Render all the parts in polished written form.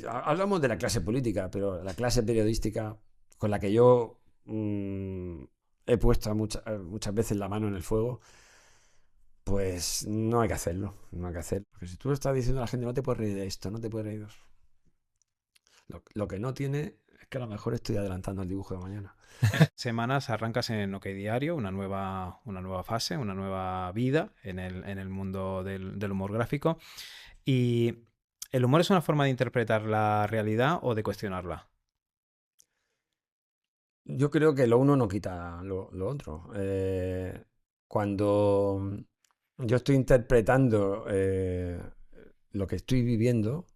Hablamos de la clase política, pero la clase periodística con la que yo he puesto muchas veces la mano en el fuego, pues no hay que hacerlo. No hay que hacerlo. Porque si tú le estás diciendo a la gente, no te puedes reír de esto, no te puedes reír de eso. Lo que no tiene es que a lo mejor estoy adelantando el dibujo de mañana. Semanas arrancas en OK Diario, una nueva fase, una nueva vida en el mundo del humor gráfico. ¿Y el humor es una forma de interpretar la realidad o de cuestionarla? Yo creo que lo uno no quita lo otro. Cuando yo estoy interpretando lo que estoy viviendo,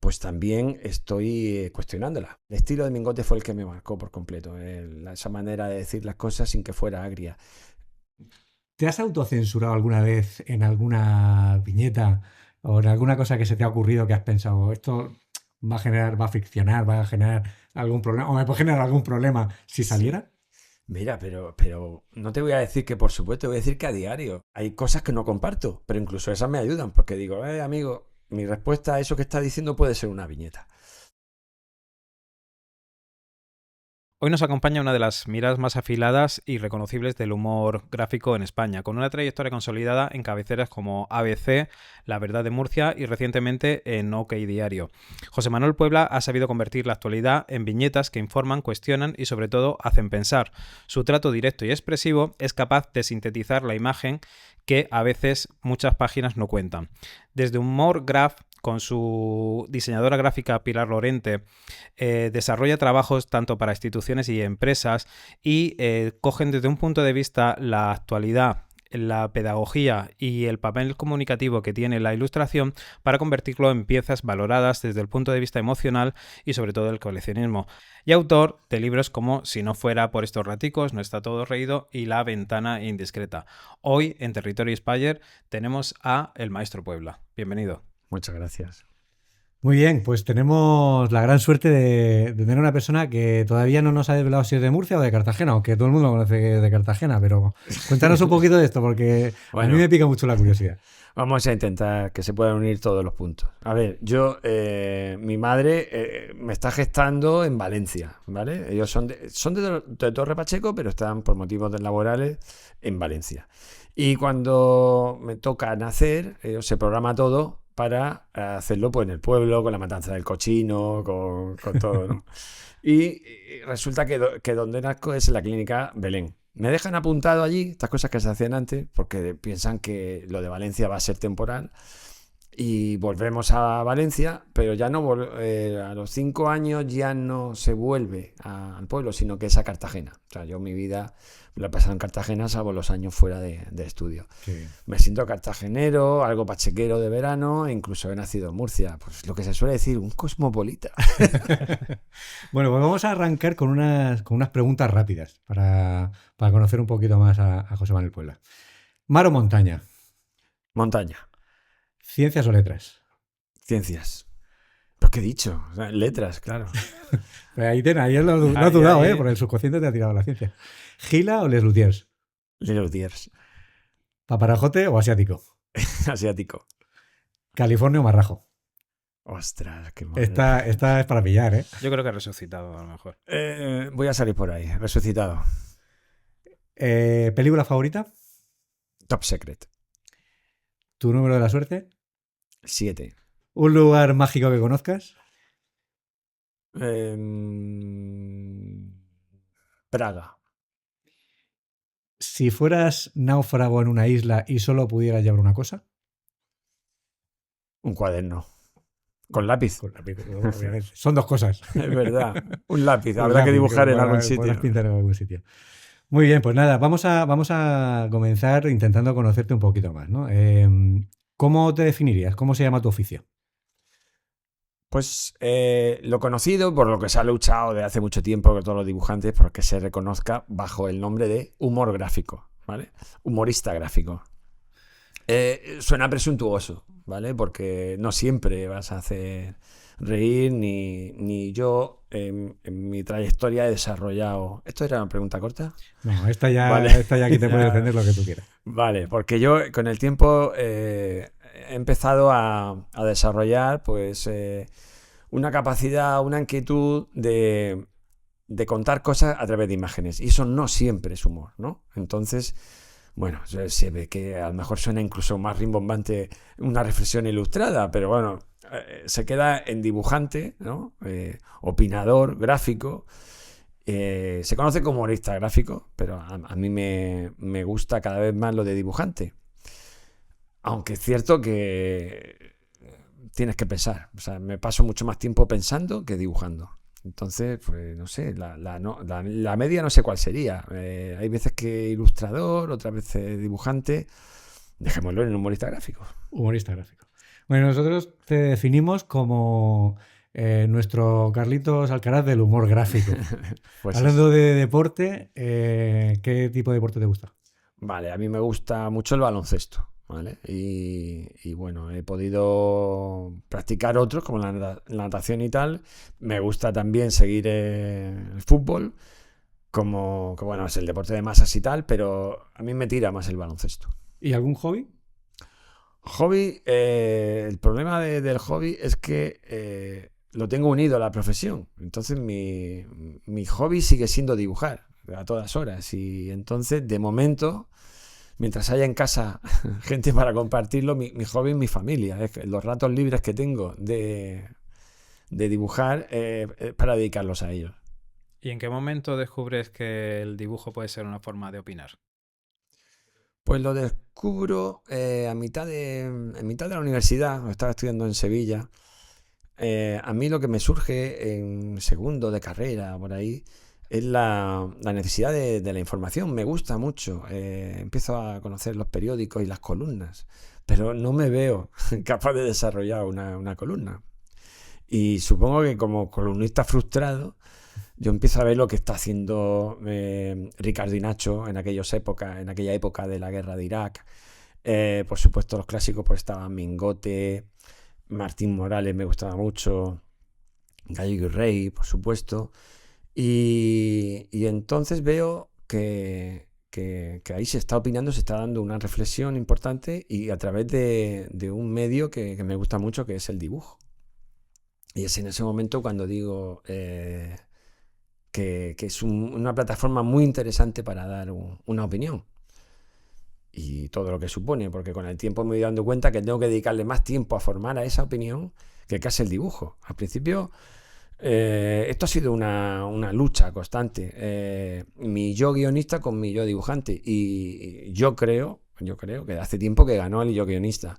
pues también estoy cuestionándola. El estilo de Mingote fue el que me marcó por completo, esa manera de decir las cosas sin que fuera agria. ¿Te has autocensurado alguna vez en alguna viñeta o en alguna cosa que se te ha ocurrido que has pensado, esto va a friccionar, va a generar algún problema, o me puede generar algún problema si Sí. saliera? Mira, pero no te voy a decir que por supuesto, te voy a decir que a diario. Hay cosas que no comparto, pero incluso esas me ayudan, porque digo, amigo, mi respuesta a eso que está diciendo puede ser una viñeta. Hoy nos acompaña una de las miradas más afiladas y reconocibles del humor gráfico en España, con una trayectoria consolidada en cabeceras como ABC, La Verdad de Murcia y recientemente en OK Diario. José Manuel Puebla ha sabido convertir la actualidad en viñetas que informan, cuestionan y sobre todo hacen pensar. Su trato directo y expresivo es capaz de sintetizar la imagen que a veces muchas páginas no cuentan. Desde Humor Graph, con su diseñadora gráfica Pilar Lorente, desarrolla trabajos tanto para instituciones y empresas y cogen desde un punto de vista la actualidad, la pedagogía y el papel comunicativo que tiene la ilustración para convertirlo en piezas valoradas desde el punto de vista emocional y sobre todo el coleccionismo. Y autor de libros como Si no fuera por estos raticos, No está todo reído y La ventana indiscreta. Hoy en Territorio Spire tenemos a el maestro Puebla. Bienvenido. Muchas gracias. Muy bien, pues tenemos la gran suerte de tener una persona que todavía no nos ha desvelado si es de Murcia o de Cartagena, aunque todo el mundo conoce que es de Cartagena, pero cuéntanos un poquito de esto, porque a mí Bueno, me pica mucho la curiosidad. vamos a intentar que se puedan unir todos los puntos. A ver, mi madre me está gestando en Valencia, ¿vale? Ellos son de Torre Pacheco, pero están por motivos laborales en Valencia. Y cuando me toca nacer, se programa todo para hacerlo pues, en el pueblo, con la matanza del cochino, con todo, ¿no? Y resulta que donde nazco es en la clínica Belén. Me dejan apuntado allí, estas cosas que se hacían antes, porque piensan que lo de Valencia va a ser temporal. Y volvemos a Valencia, pero ya no a los 5 años ya no se vuelve al pueblo, sino que es a Cartagena. O sea, yo mi vida me la he pasado en Cartagena, salvo los años fuera de estudio. Sí. Me siento cartagenero, algo pachequero de verano, e incluso he nacido en Murcia. Pues lo que se suele decir, un cosmopolita. Bueno, pues vamos a arrancar con unas preguntas rápidas para conocer un poquito más a José Manuel Puebla. ¿Mar o montaña? Montaña, ¿Ciencias o letras? ciencias. ¿Pero qué he dicho? O sea, letras, claro. Pues ahí lo has dudado, por el subconsciente te ha tirado la ciencia. ¿Gila o Les Luthiers? Little Dears. ¿Paparajote o asiático? Asiático. ¿California o marrajo? Ostras, qué mal. Esta es para pillar, ¿eh? Yo creo que ha resucitado a lo mejor. Voy a salir por ahí, resucitado. ¿Película favorita? Top Secret. ¿Tu número de la suerte? 7. ¿Un lugar mágico que conozcas? Praga. Si fueras náufrago en una isla y solo pudieras llevar una cosa. Un cuaderno. Con lápiz. Con lápiz, obviamente. Son dos cosas. Es verdad. Un lápiz. Un Habrá que lápiz, dibujar en podrás- algún podrás sitio. pintar en algún sitio. Muy bien, pues nada, vamos a comenzar intentando conocerte un poquito más, ¿no? ¿Cómo te definirías? ¿Cómo se llama tu oficio? Pues lo conocido, por lo que se ha luchado de hace mucho tiempo con todos los dibujantes, porque se reconozca bajo el nombre de humor gráfico, ¿vale? Humorista gráfico. Suena presuntuoso, ¿vale? Porque no siempre vas a hacer reír, ni yo en mi trayectoria he desarrollado... ¿Esto era una pregunta corta? No, esta ya Vale. aquí te puedes defender lo que tú quieras. Vale, porque yo con el tiempo he empezado a desarrollar pues una capacidad, una inquietud de contar cosas a través de imágenes. Y eso no siempre es humor, ¿no? Entonces, bueno, se ve que a lo mejor suena incluso más rimbombante una reflexión ilustrada, pero bueno, se queda en dibujante, ¿no? Opinador, gráfico. Se conoce como humorista gráfico, pero a mí me gusta cada vez más lo de dibujante. Aunque es cierto que tienes que pensar. O sea, me paso mucho más tiempo pensando que dibujando. Entonces, pues no sé, la media no sé cuál sería. Hay veces que ilustrador, otras veces dibujante. Dejémoslo en humorista gráfico. Humorista gráfico. Bueno, nosotros te definimos como nuestro Carlitos Alcaraz del humor gráfico. Pues Hablando de deporte, ¿qué tipo de deporte te gusta? vale, a mí me gusta mucho el baloncesto, ¿vale? Y bueno, he podido practicar otros como la natación y tal. Me gusta también seguir el fútbol, como que bueno, es el deporte de masas y tal, pero a mí me tira más el baloncesto. ¿Y algún hobby? Hobby, el problema del hobby es que lo tengo unido a la profesión. Entonces mi hobby sigue siendo dibujar a todas horas. Y entonces, de momento, mientras haya en casa gente para compartirlo, mi hobby es mi familia. Es que los ratos libres que tengo de dibujar para dedicarlos a ellos. ¿Y en qué momento descubres que el dibujo puede ser una forma de opinar? Pues lo descubro en mitad de la universidad, estaba estudiando en Sevilla. A mí lo que me surge en segundo de carrera, por ahí, es la necesidad de la información. Me gusta mucho. Empiezo a conocer los periódicos y las columnas, pero no me veo capaz de desarrollar una columna. Y supongo que como columnista frustrado, yo empiezo a ver lo que está haciendo Ricardo y Nacho en aquella época de la guerra de Irak. Por supuesto, los clásicos pues estaban Mingote, Martín Morales me gustaba mucho, Gallego y Rey, por supuesto. Y entonces veo que ahí se está opinando, se está dando una reflexión importante y a través de un medio que me gusta mucho, que es el dibujo. Y es en ese momento cuando digo que es una plataforma muy interesante para dar una opinión. Y todo lo que supone, porque con el tiempo me voy dando cuenta que tengo que dedicarle más tiempo a formar a esa opinión que casi el dibujo. Al principio, esto ha sido una lucha constante. Mi yo guionista con mi yo dibujante. Y yo creo que hace tiempo que ganó el yo guionista.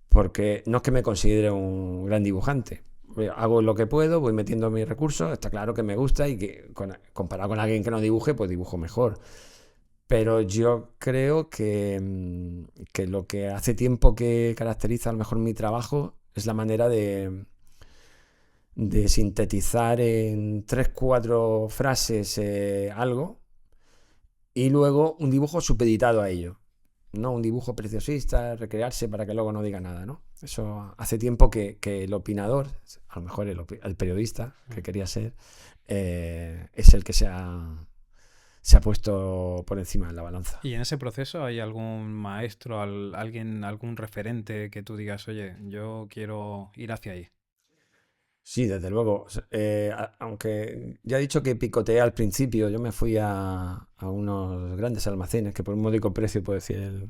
Porque no es que me considere un gran dibujante. Hago lo que puedo, voy metiendo mis recursos, está claro que me gusta y que comparado con alguien que no dibuje, pues dibujo mejor. Pero yo creo que lo que hace tiempo que caracteriza a lo mejor mi trabajo es la manera de sintetizar en 3, 4 frases algo y luego un dibujo supeditado a ello. No un dibujo preciosista, recrearse para que luego no diga nada, ¿no? Eso hace tiempo que el opinador, a lo mejor el periodista que quería ser, es el que se ha puesto por encima de la balanza. ¿Y en ese proceso hay algún maestro, alguien, algún referente que tú digas, oye, yo quiero ir hacia ahí? Sí, desde luego. Aunque ya he dicho que picoteé al principio, yo me fui a unos grandes almacenes, que por un módico precio puedo decir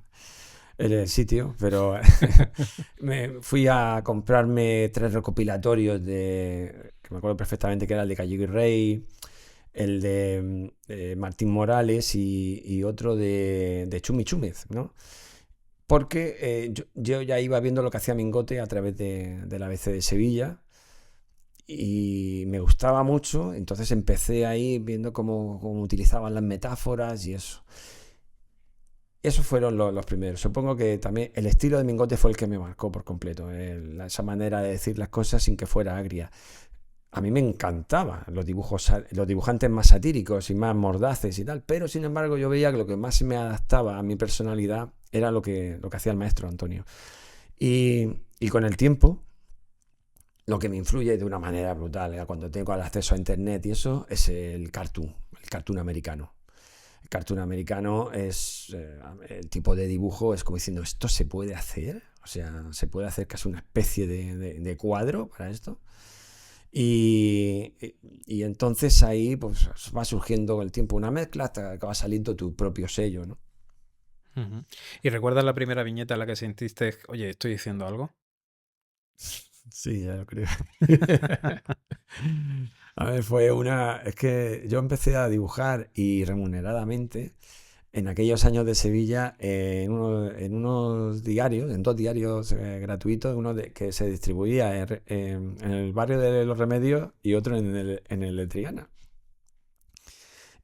el sitio, pero me fui a comprarme 3 recopilatorios que me acuerdo perfectamente que era el de Gallego y Rey, el de Martín Morales y otro de Chumi Chúmez, ¿no? Porque yo ya iba viendo lo que hacía Mingote a través del ABC de Sevilla y me gustaba mucho, entonces empecé ahí viendo cómo utilizaban las metáforas y eso. Esos fueron los primeros. Supongo que también el estilo de Mingote fue el que me marcó por completo, esa manera de decir las cosas sin que fuera agria. A mí me encantaban los dibujantes más satíricos y más mordaces y tal, pero sin embargo yo veía que lo que más me adaptaba a mi personalidad era lo que hacía el maestro Antonio. Y con el tiempo, lo que me influye de una manera brutal, cuando tengo el acceso a internet y eso, es el cartoon americano. El cartoon americano es el tipo de dibujo, es como diciendo, ¿esto se puede hacer? O O sea, se puede hacer casi una especie de cuadro para esto. Y, y entonces ahí pues va surgiendo con el tiempo una mezcla hasta que va saliendo tu propio sello, ¿no? Ujú. ¿Y recuerdas la primera viñeta en la que sentiste, oye, estoy diciendo algo? Sí, ya lo creo. A ver, es que yo empecé a dibujar y remuneradamente en aquellos años de Sevilla en unos diarios, en 2 diarios gratuitos, que se distribuía en el barrio de Los Remedios y otro en el de Triana.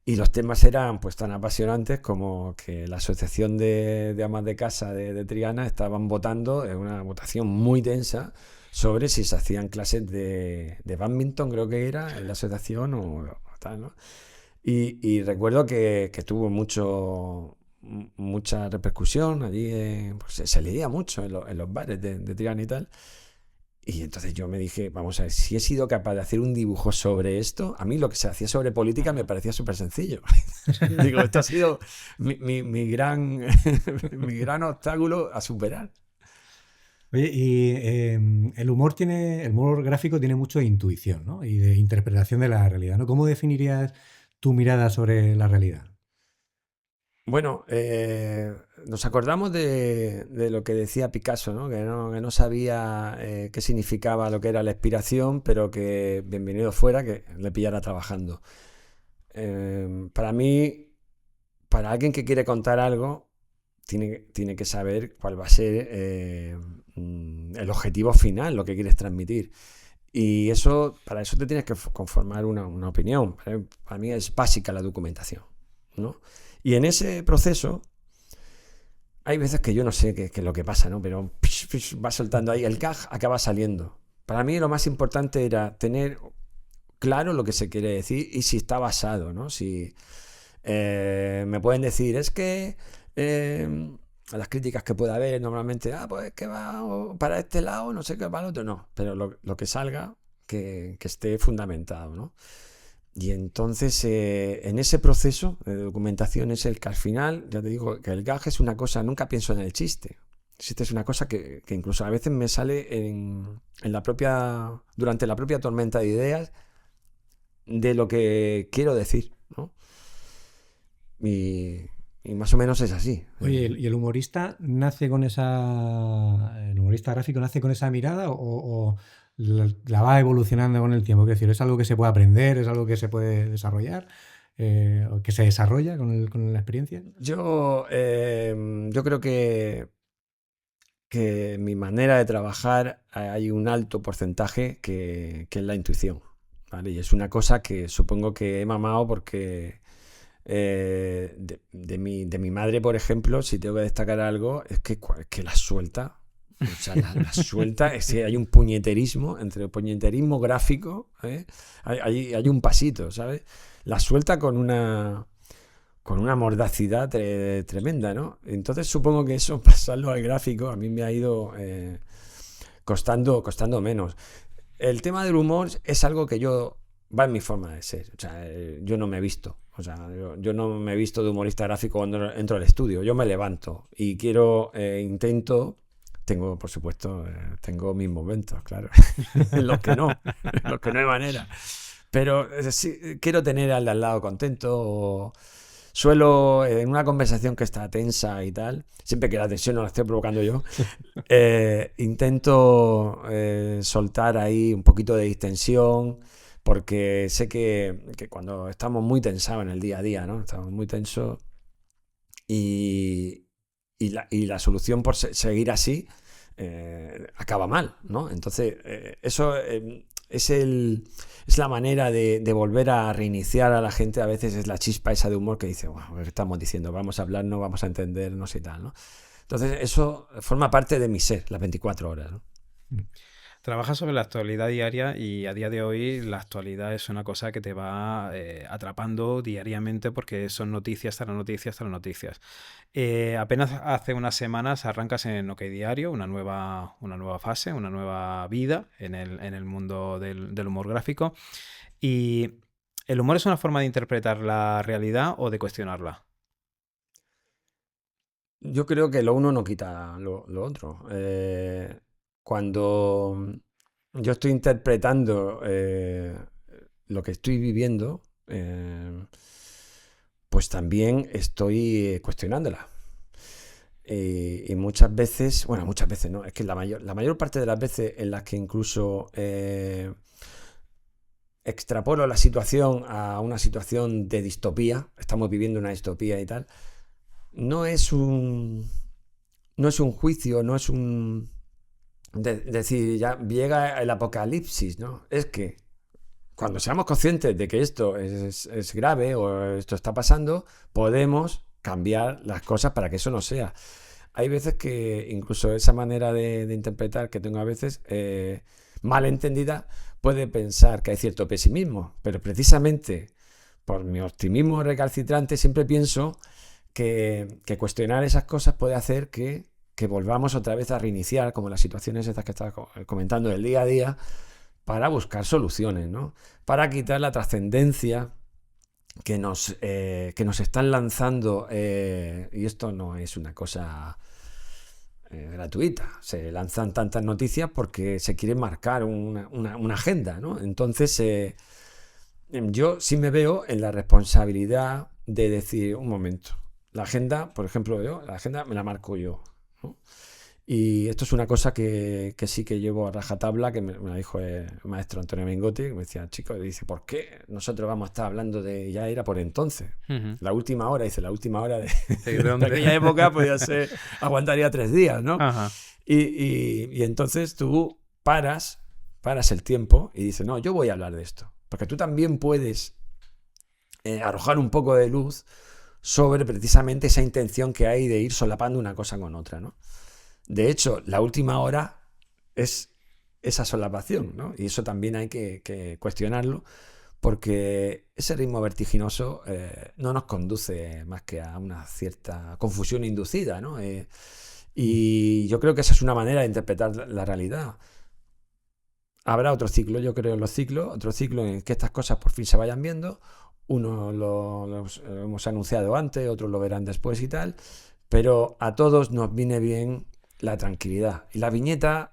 Y los temas eran pues tan apasionantes como que la Asociación de Amas de Casa de Triana estaban votando en una votación muy tensa sobre si se hacían clases de bádminton, creo que era, en la asociación o tal, ¿no? Y recuerdo que tuvo mucha repercusión allí, pues se leía mucho en los bares de Triana y tal. Y entonces yo me dije, vamos a ver, si he sido capaz de hacer un dibujo sobre esto, a mí lo que se hacía sobre política me parecía súper sencillo. Digo, esto ha sido mi gran, mi gran obstáculo a superar. Oye, y el humor gráfico tiene mucho de intuición, ¿no? Y de interpretación de la realidad, ¿no? ¿Cómo definirías tu mirada sobre la realidad? Bueno, nos acordamos de lo que decía Picasso, ¿no? Que no sabía qué significaba lo que era la inspiración, pero que bienvenido fuera, que le pillara trabajando. Para mí, para alguien que quiere contar algo, tiene que saber cuál va a ser el objetivo final, lo que quieres transmitir. Y eso, para eso te tienes que conformar una opinión. Para mí es básica la documentación, ¿no? Y en ese proceso hay veces que yo no sé qué es lo que pasa, ¿no? Pero va soltando ahí, el gag acaba saliendo. Para mí lo más importante era tener claro lo que se quiere decir y si está basado, ¿no? Si me pueden decir, es que las críticas que pueda haber normalmente, pues es que va para este lado, no sé qué, para el otro, no. Pero lo que salga, que esté fundamentado, ¿no? Y entonces en ese proceso de documentación es el que al final, ya te digo, que el gag es una cosa, nunca pienso en el chiste. El chiste es una cosa que incluso a veces me sale durante la propia tormenta de ideas de lo que quiero decir, ¿no? Y, y más o menos es así. Oye, ¿y el humorista nace con el humorista gráfico nace con esa mirada o la va evolucionando con el tiempo? Es decir, ¿es algo que se puede aprender? ¿Es algo que se puede desarrollar? ¿O que se desarrolla con la experiencia? Yo creo que en mi manera de trabajar hay un alto porcentaje que es la intuición, ¿vale? Y es una cosa que supongo que he mamado porque de mi madre, por ejemplo, si tengo que destacar algo, es que la suelta. O sea, la suelta, es que hay un puñeterismo, entre el puñeterismo gráfico, ¿eh? Hay un pasito, ¿sabes? La suelta con una mordacidad tremenda, ¿no? Entonces supongo que eso, pasarlo al gráfico, a mí me ha ido costando menos. El tema del humor es algo que va en mi forma de ser. O sea, yo no me he visto. O sea, yo no me he visto de humorista gráfico cuando entro al estudio. Yo me levanto y intento. Tengo, por supuesto, tengo mis momentos, claro. En los que no, en los que no hay manera. Pero sí, quiero tener al de al lado contento. Suelo, en una conversación que está tensa y tal, siempre que la tensión no la estoy provocando yo, intento soltar ahí un poquito de distensión, porque sé que cuando estamos muy tensados en el día a día, ¿no? Estamos muy tensos y, y la solución por seguir así acaba mal, ¿no? Entonces, eso es la manera de volver a reiniciar a la gente. A veces es la chispa esa de humor que dice, bueno, ¿qué estamos diciendo? Vamos a hablarnos, vamos a entendernos y tal, ¿no? Entonces, eso forma parte de mi ser, las 24 horas, ¿no? Trabajas sobre la actualidad diaria y a día de hoy la actualidad es una cosa que te va atrapando diariamente porque son noticias tras noticias tras noticias. Apenas hace unas semanas arrancas en OK Diario, una nueva fase, una nueva vida en el mundo del humor gráfico. ¿Y el humor es una forma de interpretar la realidad o de cuestionarla? yo creo que lo uno no quita lo otro. Cuando yo estoy interpretando lo que estoy viviendo, pues también estoy cuestionándola. Y muchas veces, bueno, muchas veces no, es que la mayor parte de las veces en las que incluso extrapolo la situación a una situación de distopía, estamos viviendo una distopía y tal, no es un, no es un juicio, no es un decir, ya llega el apocalipsis, ¿no? Es que cuando seamos conscientes de que esto es grave o esto está pasando, podemos cambiar las cosas para que eso no sea. Hay veces que incluso esa manera de interpretar que tengo a veces mal entendida puede pensar que hay cierto pesimismo, pero precisamente por mi optimismo recalcitrante siempre pienso que cuestionar esas cosas puede hacer que volvamos otra vez a reiniciar, como las situaciones estas que estaba comentando del día a día, para buscar soluciones, ¿no? Para quitar la trascendencia que nos están lanzando, y esto no es una cosa gratuita, se lanzan tantas noticias porque se quiere marcar una agenda, ¿no? Entonces, yo sí me veo en la responsabilidad de decir, un momento, la agenda, por ejemplo, la agenda me la marco yo, ¿no? Y esto es una cosa que sí que llevo a rajatabla, que me la dijo el maestro Antonio Mengotti, que me decía, chico, dice, ¿por qué nosotros vamos a estar hablando de, ya era por entonces, la última hora, dice, la última hora de aquella época podía ser, aguantaría 3 días, ¿no? Ajá. Y entonces tú paras el tiempo y dices, no, yo voy a hablar de esto, porque tú también puedes arrojar un poco de luz sobre precisamente esa intención que hay de ir solapando una cosa con otra, ¿no? De hecho, la última hora es esa solapación, ¿no? Y eso también hay que cuestionarlo, porque ese ritmo vertiginoso no nos conduce más que a una cierta confusión inducida, ¿no? Y yo creo que esa es una manera de interpretar la realidad. Habrá otro ciclo, yo creo en los ciclos, otro ciclo en que estas cosas por fin se vayan viendo. Uno lo hemos anunciado antes, otros lo verán después y tal, pero a todos nos viene bien la tranquilidad. Y la viñeta,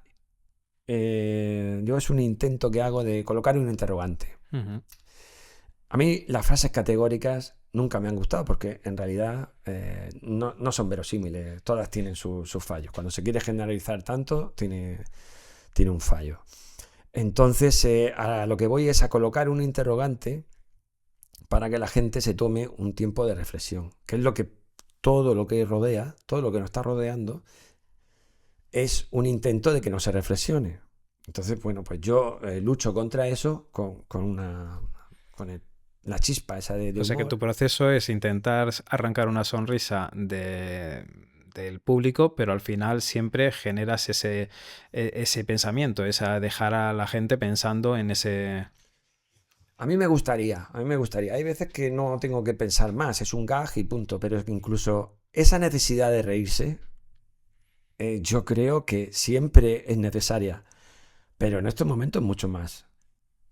yo es un intento que hago de colocar un interrogante. Uh-huh. A mí las frases categóricas nunca me han gustado porque en realidad no son verosímiles, todas tienen sus fallos. Cuando se quiere generalizar tanto, tiene un fallo. Entonces, a lo que voy es a colocar un interrogante para que la gente se tome un tiempo de reflexión, que es lo que todo lo que rodea, todo lo que nos está rodeando, es un intento de que no se reflexione. Entonces, bueno, pues yo lucho contra eso con la chispa esa de O sea que humor. tu proceso es intentar arrancar una sonrisa del público, pero al final siempre generas ese pensamiento, dejar a la gente pensando en ese... A mí me gustaría. Hay veces que no tengo que pensar más, es un gag y punto, pero es que incluso esa necesidad de reírse, yo creo que siempre es necesaria, pero en estos momentos mucho más.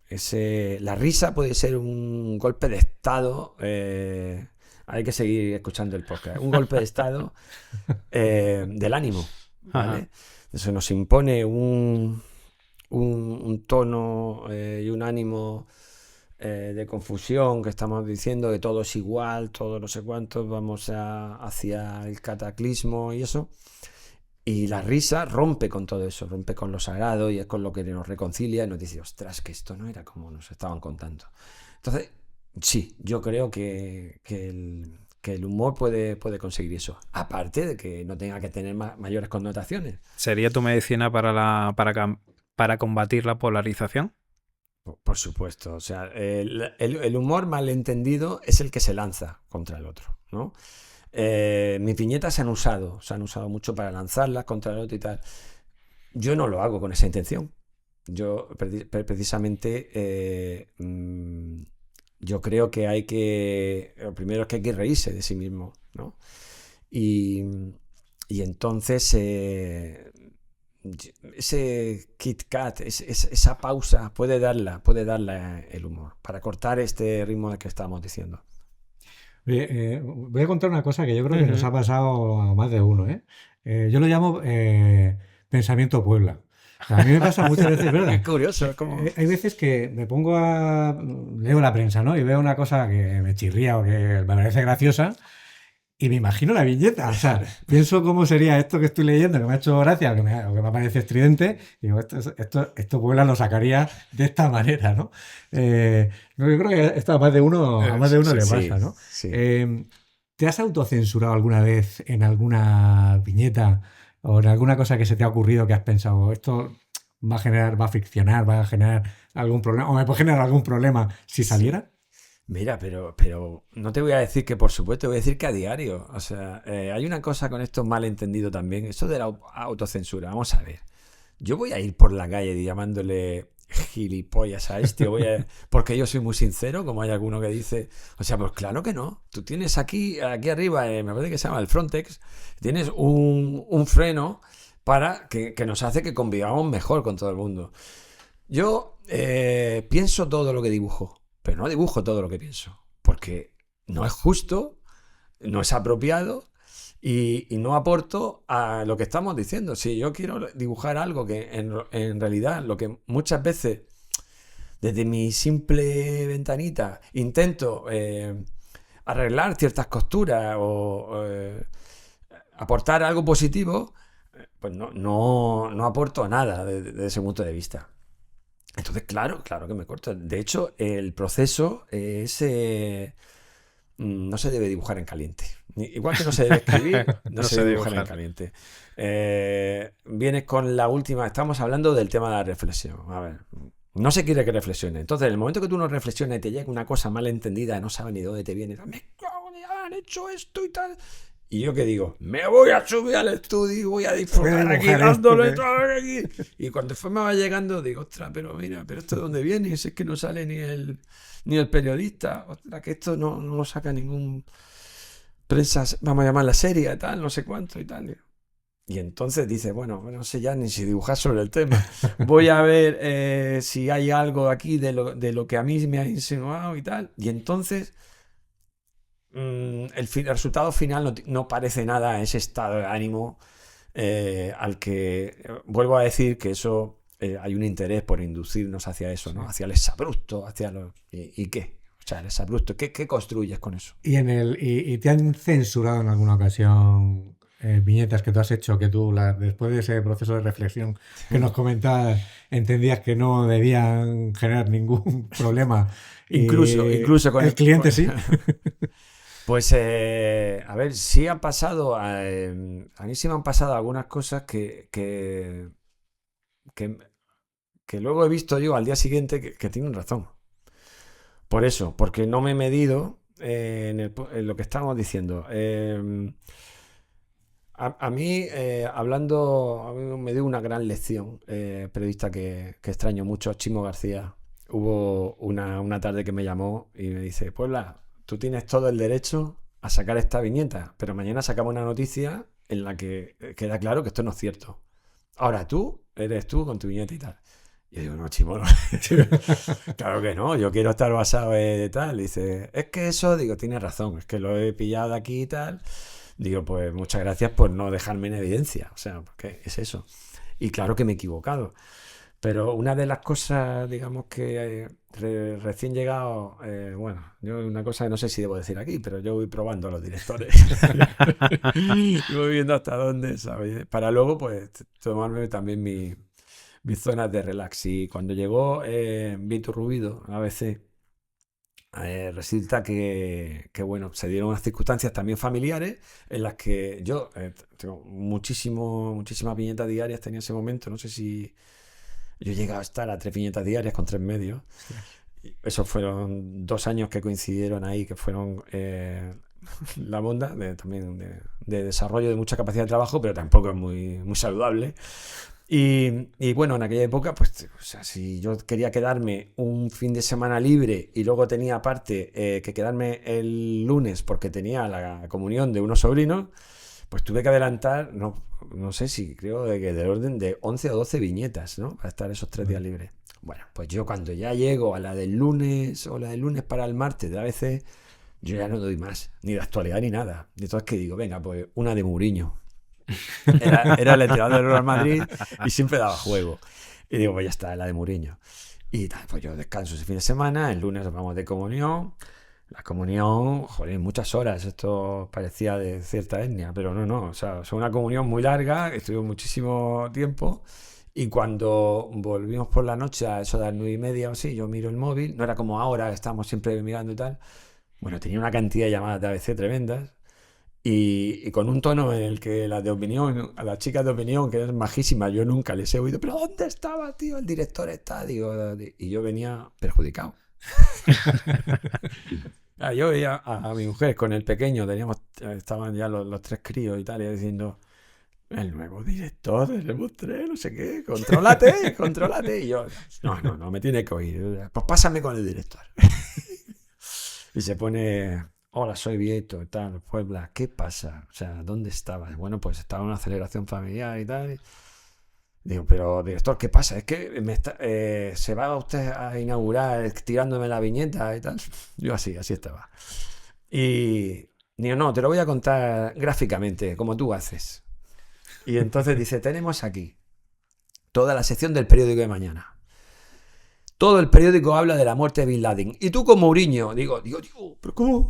La risa puede ser un golpe de estado. Hay que seguir escuchando el podcast. Un golpe de estado del ánimo, ¿vale? Ajá. Eso nos impone un tono y un ánimo de confusión, que estamos diciendo que todo es igual, todo no sé cuánto, vamos hacia el cataclismo y eso. Y la risa rompe con todo eso, rompe con lo sagrado y es con lo que nos reconcilia y nos dice, ostras, que esto no era como nos estaban contando. Entonces, sí, yo creo que el humor puede conseguir eso. Aparte de que no tenga que tener mayores connotaciones. ¿Sería tu medicina para combatir la polarización? Por supuesto. O sea, el humor malentendido es el que se lanza contra el otro, ¿no? Mis viñetas se han usado mucho para lanzarlas contra el otro y tal. Yo no lo hago con esa intención. Yo precisamente yo creo que lo primero es que hay que reírse de sí mismo, ¿no? Y entonces ese Kit Kat, esa pausa puede darla el humor para cortar este ritmo del que estábamos diciendo. Oye, voy a contar una cosa que yo creo que nos Ujú. ha pasado a más de uno, ¿eh? Yo lo llamo pensamiento Puebla. O sea, a mí me pasa muchas veces, Qué ¿verdad? curioso, como... Hay veces que me pongo leo la prensa, ¿no? Y veo una cosa que me chirría o que me parece graciosa y me imagino la viñeta. O sea, pienso cómo sería esto que estoy leyendo, que me ha hecho gracia o que me parece estridente. Y digo, esto Puebla lo sacaría de esta manera, ¿no? No, yo creo que esto a más de uno Sí, le sí, pasa, ¿no? sí. Eh, ¿Te has autocensurado alguna vez en alguna viñeta o en alguna cosa que se te ha ocurrido que has pensado, esto va a friccionar, va a generar algún problema, o me puede generar algún problema si Sí. saliera? Mira, pero no te voy a decir que por supuesto, voy a decir que a diario. O sea, hay una cosa con esto malentendido también, eso de la autocensura. Vamos a ver. Yo voy a ir por la calle llamándole gilipollas a este, porque yo soy muy sincero, como hay alguno que dice, o sea, pues claro que no. Tú tienes aquí arriba, me parece que se llama el Frontex, tienes un freno para que nos hace que convivamos mejor con todo el mundo. Yo pienso todo lo que dibujo, pero no dibujo todo lo que pienso, porque no es justo, no es apropiado y no aporto a lo que estamos diciendo. Si yo quiero dibujar algo que en realidad lo que muchas veces desde mi simple ventanita intento arreglar ciertas costuras o aportar algo positivo, pues no aporto nada desde ese punto de vista. Entonces, claro que me corto. De hecho, el proceso no se debe dibujar en caliente. Igual que no se debe escribir, no No se sé debe dibujar en dibujar. caliente. Vienes con la última, estamos hablando del tema de la reflexión. A ver, no se quiere que reflexione. Entonces, en el momento que tú no reflexiones y te llega una cosa mal entendida, no sabes ni de dónde te viene, me cago en, han hecho esto y tal. Y yo que digo, me voy a subir al estudio y voy a Voy a disfrutar aquí dibujar esto dándole que... todo aquí. Y cuando después me va llegando, digo, ostras, pero mira, pero esto de dónde viene, si es que no sale ni el periodista, ostras, que esto no lo saca ningún prensa, vamos a llamarla seria, tal, no sé cuánto y tal. Y entonces dice, bueno, no sé ya ni si dibujar sobre el tema. Voy a ver si hay algo aquí de lo que a mí me ha insinuado y tal. Y entonces el resultado final no parece nada a ese estado de ánimo al que vuelvo a decir que eso hay un interés por inducirnos hacia eso, ¿no? Sí. Hacia el exabrupto, hacia lo... ¿Y qué? O sea, el exabrupto, ¿qué construyes con eso? Y te han censurado en alguna ocasión viñetas que tú has hecho, que tú, después de ese proceso de reflexión que nos comentabas, entendías que no debían generar ningún problema Incluso, y incluso el cliente sí. pues, a ver, sí han pasado, a mí sí me han pasado algunas cosas que, que luego he visto yo al día siguiente que tienen razón. Por eso, porque no me he medido en lo que estábamos diciendo. A mí, hablando, a mí me dio una gran lección, periodista que extraño mucho, Chimo García. Hubo una tarde que me llamó y me dice, Puebla, tú tienes todo el derecho a sacar esta viñeta, pero mañana sacamos una noticia en la que queda claro que esto no es cierto. Ahora tú, eres tú con tu viñeta y tal. Y yo digo, no, Chimo, no. Claro que no, yo quiero estar basado en tal. Dice, es que eso, digo, tienes razón, es que lo he pillado aquí y tal. Digo, pues muchas gracias por no dejarme en evidencia. O sea, porque es eso. Y claro que me he equivocado. Pero una de las cosas, digamos que recién llegado, bueno, yo una cosa que no sé si debo decir aquí, pero yo voy probando a los directores. Y voy viendo hasta dónde, ¿sabes? Para luego, pues, tomarme también mis zonas de relax. Y cuando llegó Vito Rubido, a veces resulta bueno, se dieron unas circunstancias también familiares en las que yo tengo muchísimas viñetas diarias, tenía ese momento, no sé si yo he llegado a estar a 3 viñetas diarias con 3 medios. Esos fueron 2 años que coincidieron ahí, que fueron la monda también de desarrollo de mucha capacidad de trabajo, pero tampoco es muy saludable. Y bueno, en aquella época, pues, o sea, si yo quería quedarme un fin de semana libre y luego tenía aparte que quedarme el lunes porque tenía la comunión de unos sobrinos, pues tuve que adelantar, no sé si creo que del orden de 11 o 12 viñetas, ¿no? Para estar esos 3 días libres. Bueno, pues yo cuando ya llego a la del lunes o la del lunes para el martes de ABC, yo ya no doy más, ni de actualidad ni nada. Y entonces, ¿qué digo? Venga, pues una de Mourinho. Era el entrenador del Real Madrid y siempre daba juego. Y digo, pues ya está, la de Mourinho. Y tal, pues yo descanso ese fin de semana, el lunes nos vamos de comunión. La comunión, joder, muchas horas, esto parecía de cierta etnia, pero no, o sea, fue una comunión muy larga, estuvo muchísimo tiempo, y cuando volvimos por la noche, a eso de las 9:30 o así, yo miro el móvil, no era como ahora, que estamos siempre mirando y tal, bueno, tenía una cantidad de llamadas de ABC tremendas, y con un tono en el que las de opinión, a las chicas de opinión, que eran majísimas, yo nunca les he oído, pero ¿dónde estaba, tío? El director está, digo, y yo venía perjudicado. Yo veía a mi mujer con el pequeño, estaban ya los tres críos y tal, y diciendo, el nuevo director del Rebus 3, no sé qué, contrólate. Y yo, no, me tiene que oír. Pues pásame con el director. Y se pone, hola, soy Vieto y tal, Puebla, ¿qué pasa? O sea, ¿dónde estabas? Bueno, pues estaba en una celebración familiar y tal. Digo, pero director, ¿qué pasa? Es que se va usted a inaugurar tirándome la viñeta y tal. Yo así estaba. Y digo, no, te lo voy a contar gráficamente, como tú haces. Y entonces dice, tenemos aquí toda la sección del periódico de mañana. Todo el periódico habla de la muerte de Bin Laden. Y tú con Mourinho, digo, ¿pero cómo?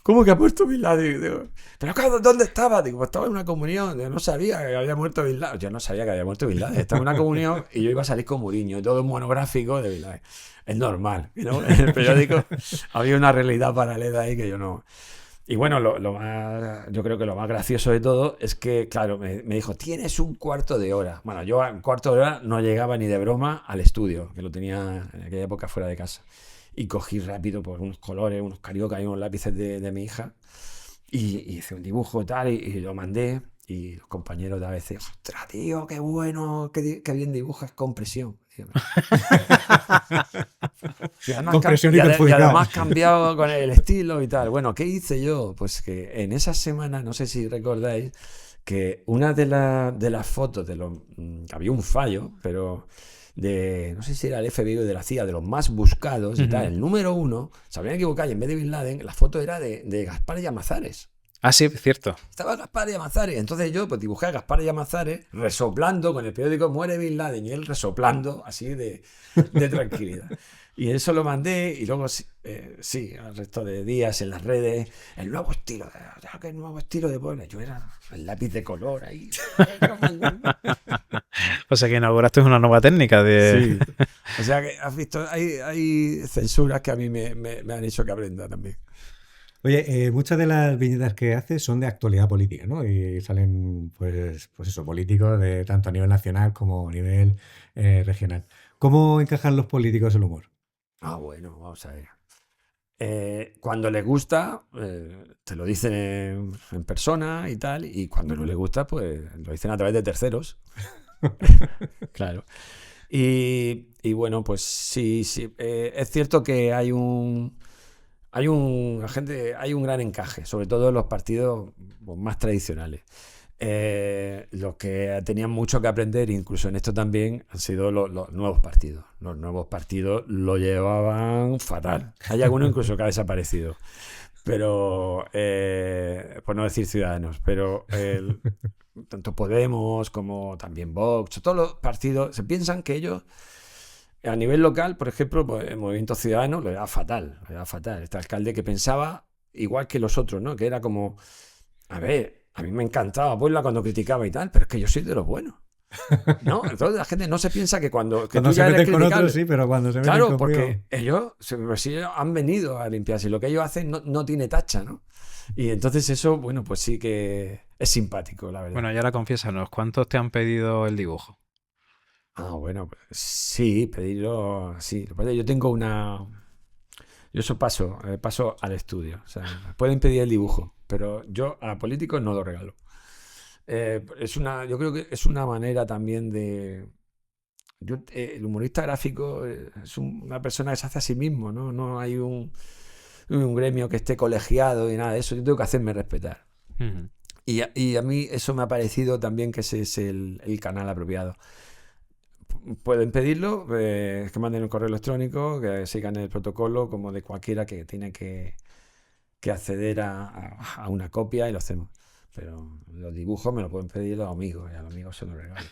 ¿Cómo que ha muerto Bin Laden? Digo, ¿pero dónde estaba? Digo, pues estaba en una comunión. Yo no sabía que había muerto Bin Laden. Yo no sabía que había muerto Bin Laden. Estaba en una comunión y yo iba a salir con Mourinho. Todo un monográfico de Bin Laden. Es normal, ¿no? En el periódico había una realidad paralela ahí que yo no... Y bueno, yo creo que lo más gracioso de todo es que, claro, me dijo, tienes un cuarto de hora. Bueno, yo en cuarto de hora no llegaba ni de broma al estudio, que lo tenía en aquella época fuera de casa. Y cogí rápido por unos colores, unos carioca y unos lápices de mi hija. Y hice un dibujo y tal, y lo mandé. Y los compañeros de ABC, ostras, tío, qué bueno, qué bien dibujas con presión. Y además cambiado con el estilo y tal. Bueno, ¿qué hice yo? Pues que en esa semana, no sé si recordáis, que una de las fotos había un fallo, pero no sé si era el FBI o de la CIA, de los más buscados y tal, el número 1, se habían equivocado y en vez de Bin Laden, la foto era de Gaspar Llamazares. Ah, sí, cierto. Estaba Gaspar Llamazares. Entonces yo pues dibujé a Gaspar Llamazares resoplando con el periódico Muere Bin Laden y él resoplando así de tranquilidad. Y eso lo mandé y luego al resto de días en las redes, el nuevo estilo, el nuevo estilo de Puebla. Yo era el lápiz de color ahí. O sea que inauguraste una nueva técnica de... Sí. O sea que has visto, hay censuras que a mí me han hecho que aprenda también. Oye, muchas de las viñetas que haces son de actualidad política, ¿no? Y salen, pues eso, políticos de tanto a nivel nacional como a nivel regional. ¿Cómo encajan los políticos el humor? Bueno, vamos a ver. Cuando les gusta, te lo dicen en persona y tal, y cuando no les gusta, pues lo dicen a través de terceros. Claro. Y bueno, pues sí. Es cierto que hay un gran encaje, sobre todo en los partidos más tradicionales. Los que tenían mucho que aprender, incluso en esto también, han sido los nuevos partidos. Los nuevos partidos lo llevaban fatal. Hay alguno incluso que ha desaparecido. Pero, por no decir Ciudadanos, pero tanto Podemos como también Vox, todos los partidos, se piensan que ellos, a nivel local, por ejemplo, pues el Movimiento Ciudadano lo era fatal. Este alcalde que pensaba igual que los otros, ¿no? Que era como, a ver, a mí me encantaba Puebla cuando criticaba y tal, pero es que yo soy de los buenos. ¿No? Entonces la gente no se piensa que cuando tú ya eres criticable, con otros sí, pero cuando se meten claro, porque ellos han venido a limpiarse y lo que ellos hacen no tiene tacha, ¿no? Y entonces eso, bueno, pues sí que es simpático, la verdad. Bueno, y ahora confiésanos, ¿cuántos te han pedido el dibujo? Bueno, pues sí, pedirlo, sí. Yo tengo yo eso paso al estudio. O sea, pueden pedir el dibujo, pero yo a políticos no lo regalo. Yo creo que es una manera también de... el humorista gráfico es una persona que se hace a sí mismo, ¿no? No hay un gremio que esté colegiado y nada de eso. Yo tengo que hacerme respetar. Uh-huh. Y a mí eso me ha parecido también que ese es el canal apropiado. Pueden pedirlo, que manden un correo electrónico, que sigan el protocolo como de cualquiera que tiene que que acceder a una copia y lo hacemos. Pero los dibujos me lo pueden pedir los amigos y a los amigos se los regalo.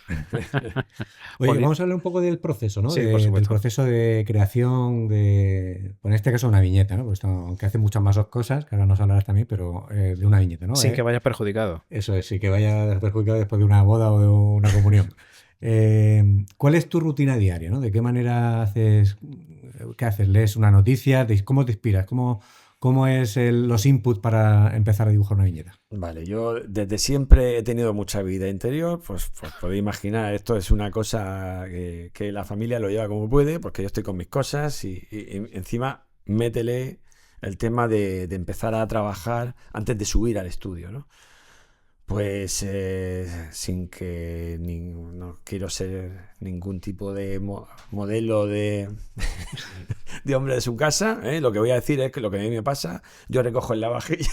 Oye, vamos a hablar un poco del proceso, ¿no? Sí, por Del supuesto. proceso de creación de, bueno, en este caso una viñeta, ¿no? Pues esto, aunque hace muchas más cosas, que ahora nos hablarás también, pero de una viñeta, ¿no? Sin que vayas perjudicado. Eso es, sí, que vaya perjudicado después de una boda o de una comunión. ¿Cuál es tu rutina diaria, ¿no? ¿De qué manera haces, qué haces? ¿Lees una noticia? ¿Cómo te inspiras? ¿Cómo es los inputs para empezar a dibujar una viñeta? Vale, yo desde siempre he tenido mucha vida interior, pues podéis imaginar, esto es una cosa que la familia lo lleva como puede, porque yo estoy con mis cosas y encima métele el tema de empezar a trabajar antes de subir al estudio, ¿no? Pues sin que no quiero ser ningún tipo de modelo de hombre de su casa, ¿eh? Lo que voy a decir es que lo que a mí me pasa, yo recojo en la vajilla.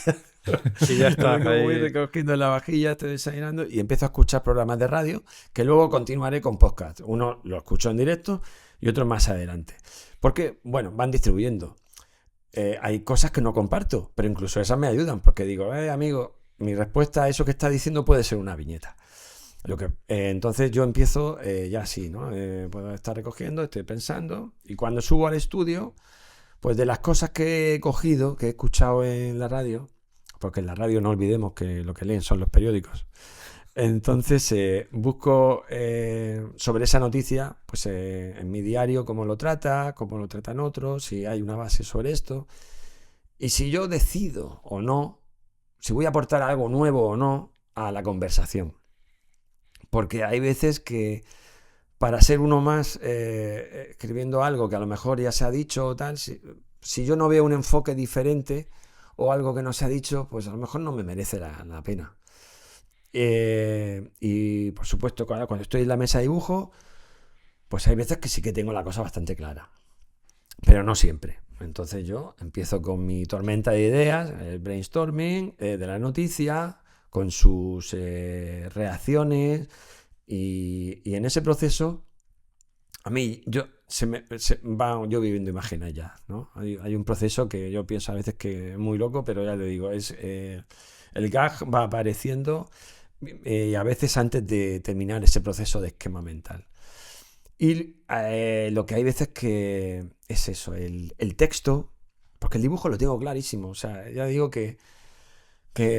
Y ya está. Como voy recogiendo en la vajilla, estoy desayunando y empiezo a escuchar programas de radio que luego continuaré con podcast. Uno lo escucho en directo y otro más adelante. Porque, bueno, van distribuyendo. Hay cosas que no comparto, pero incluso esas me ayudan porque digo, amigo, mi respuesta a eso que está diciendo puede ser una viñeta. Entonces yo empiezo ya así, ¿no? Puedo estar recogiendo, estoy pensando y cuando subo al estudio, pues de las cosas que he cogido, que he escuchado en la radio, porque en la radio no olvidemos que lo que leen son los periódicos. Entonces busco sobre esa noticia, pues en mi diario, cómo lo tratan otros, si hay una base sobre esto. Y si yo decido o no, si voy a aportar algo nuevo o no a la conversación. Porque hay veces que para ser uno más escribiendo algo que a lo mejor ya se ha dicho o tal, si yo no veo un enfoque diferente o algo que no se ha dicho, pues a lo mejor no me merece la pena. Y por supuesto, cuando estoy en la mesa de dibujo, pues hay veces que sí que tengo la cosa bastante clara, pero no siempre. Entonces yo empiezo con mi tormenta de ideas, el brainstorming de la noticia, con sus reacciones y en ese proceso, a mí, yo viviendo imágenes ya, ¿no? Hay un proceso que yo pienso a veces que es muy loco, pero ya le digo, el gag va apareciendo y a veces antes de terminar ese proceso de esquema mental. Y lo que hay veces que es eso, el texto, porque el dibujo lo tengo clarísimo, o sea, ya digo que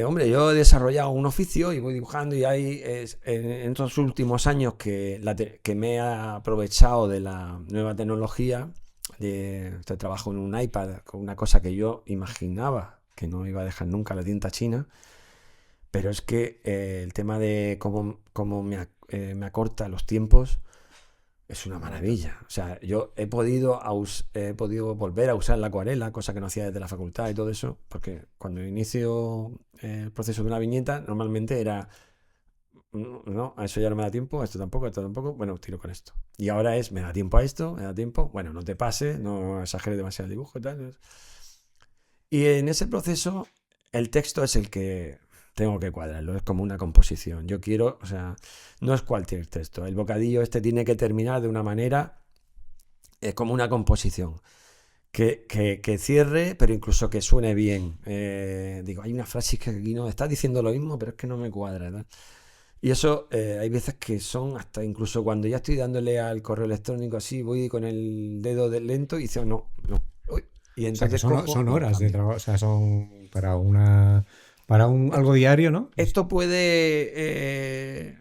hombre, yo he desarrollado un oficio y voy dibujando y hay en estos últimos años que me he aprovechado de la nueva tecnología, trabajo en un iPad con una cosa que yo imaginaba que no iba a dejar nunca la tinta china, pero es que el tema de cómo me acorta los tiempos es una maravilla. O sea, yo he podido volver a usar la acuarela, cosa que no hacía desde la facultad y todo eso, porque cuando inicio el proceso de una viñeta, normalmente era, no, a eso ya no me da tiempo, a esto tampoco, bueno, tiro con esto. Y ahora me da tiempo a esto, me da tiempo, bueno, no te pases, no exageres demasiado el dibujo y tal. Y en ese proceso, el texto es el que tengo que cuadrarlo, es como una composición. Yo quiero, o sea, no es cualquier texto. El bocadillo tiene que terminar de una manera como una composición. Que cierre, pero incluso que suene bien. Digo, hay una frase que aquí no está diciendo lo mismo, pero es que no me cuadra, ¿no? Y eso hay veces que son hasta incluso cuando ya estoy dándole al correo electrónico así, voy con el dedo lento y dice, no. Uy. Y O sea, que entonces son horas de trabajo, o sea, son para algo diario, ¿no? Esto puede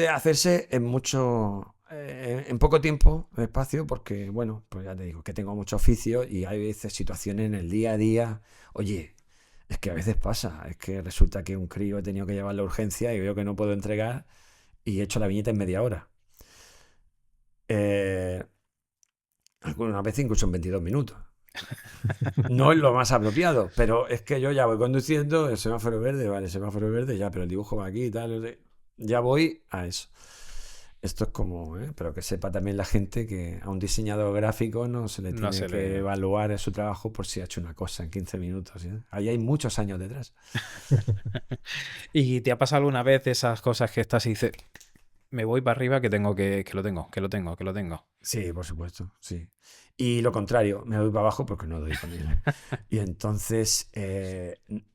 hacerse en poco tiempo, espacio, porque, bueno, pues ya te digo que tengo mucho oficio y hay veces situaciones en el día a día. Oye, es que a veces pasa, es que resulta que un crío he tenido que llevar la urgencia y veo que no puedo entregar y he hecho la viñeta en media hora. Algunas veces incluso en 22 minutos. No es lo más apropiado, pero es que yo ya voy conduciendo, el semáforo verde, vale, semáforo verde, ya, pero el dibujo va aquí y tal, ya voy a eso. Esto es como, pero que sepa también la gente que a un diseñador gráfico no se le tiene que evaluar su trabajo por si ha hecho una cosa en 15 minutos. Ahí hay muchos años detrás. ¿Y te ha pasado alguna vez esas cosas que estás y dices, me voy para arriba que tengo que lo tengo. Sí, por supuesto, sí. Y lo contrario, me voy para abajo porque no doy con él. Y entonces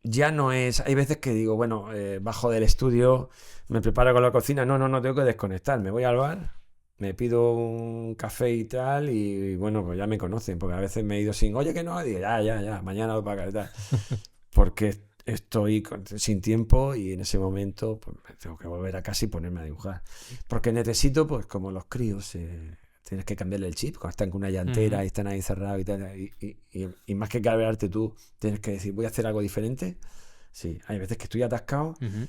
ya no es... Hay veces que digo, bueno, bajo del estudio, me preparo con la cocina. No, tengo que desconectar. Me voy al bar, me pido un café y tal, y bueno, pues ya me conocen, porque a veces me he ido sin, oye, que no, digo, ya, mañana voy para acá y tal. Porque estoy sin tiempo y en ese momento pues, me tengo que volver a casa y ponerme a dibujar. Porque necesito, pues como los críos, tienes que cambiarle el chip cuando están con una llantera Ujú. y están ahí cerrados y tal. Y más que cabrearte tú, tienes que decir, voy a hacer algo diferente. Sí, hay veces que estoy atascado Ujú.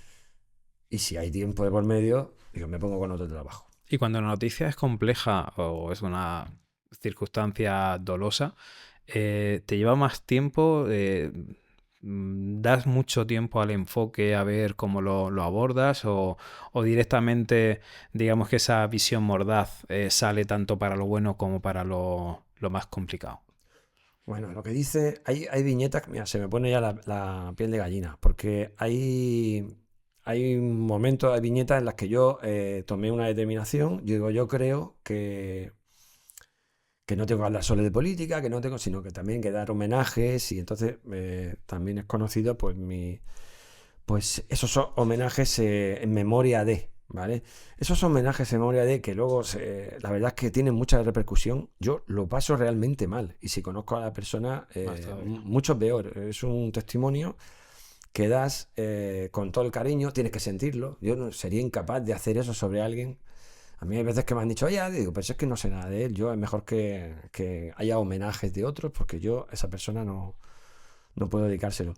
y si hay tiempo de por medio, digo, me pongo con otro trabajo. Y cuando la noticia es compleja o es una circunstancia dolosa, ¿te lleva más tiempo? ¿Das mucho tiempo al enfoque a ver cómo lo abordas? ¿O directamente, digamos que esa visión mordaz sale tanto para lo bueno como para lo más complicado? Bueno, lo que dice, hay viñetas, mira, se me pone ya la piel de gallina, porque hay momentos, hay viñetas en las que yo tomé una determinación, yo digo, yo creo que no tengo que hablar solo de política, que no tengo, sino que también que dar homenajes, y entonces también es conocido pues esos son homenajes en memoria de, ¿vale? Esos homenajes en memoria de que luego la verdad es que tienen mucha repercusión. Yo lo paso realmente mal y si conozco a la persona, Más todavía. mucho peor. Es un testimonio que das con todo el cariño, tienes que sentirlo. Yo no sería incapaz de hacer eso sobre alguien. A mí hay veces que me han dicho, oye, digo, pero si es que no sé nada de él. Yo es mejor que haya homenajes de otros porque yo a esa persona no puedo dedicárselo.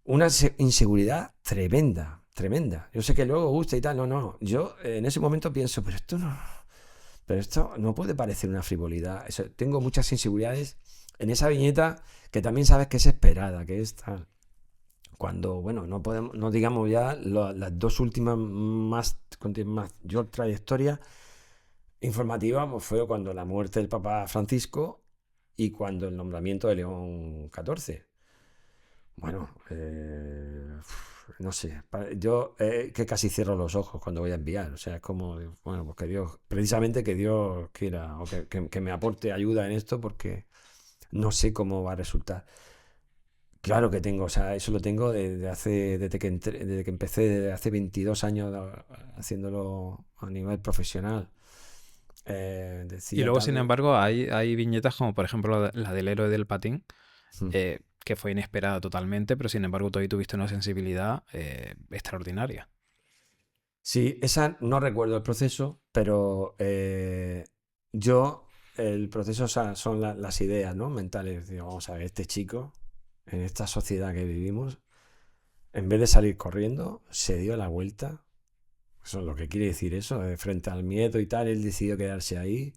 Una inseguridad tremenda, tremenda. Yo sé que luego gusta y tal, no. Yo en ese momento pienso, pero esto no puede parecer una frivolidad. Tengo muchas inseguridades en esa viñeta que también sabes que es esperada, que es tal. Cuando, bueno, no podemos, no digamos ya las dos últimas con más yo trayectoria informativa, pues fue cuando la muerte del Papa Francisco y cuando el nombramiento de León XIV. Bueno, no sé, yo que casi cierro los ojos cuando voy a enviar, o sea, es como, bueno, pues que Dios, precisamente que Dios quiera, o que me aporte ayuda en esto, porque no sé cómo va a resultar. Claro que tengo, o sea, eso lo tengo desde que empecé, desde hace 22 años haciéndolo a nivel profesional. Y Decía luego, sin también, embargo, hay viñetas como por ejemplo la del héroe del patín, que fue inesperada totalmente, pero sin embargo tú ahí tuviste una sensibilidad extraordinaria. sí, esa no recuerdo el proceso, pero el proceso, o sea, son las ideas, ¿no? Mentales. Digo, vamos a ver, este chico, en esta sociedad que vivimos, en vez de salir corriendo, se dio la vuelta. Eso es lo que quiere decir eso, frente al miedo y tal, él decidió quedarse ahí.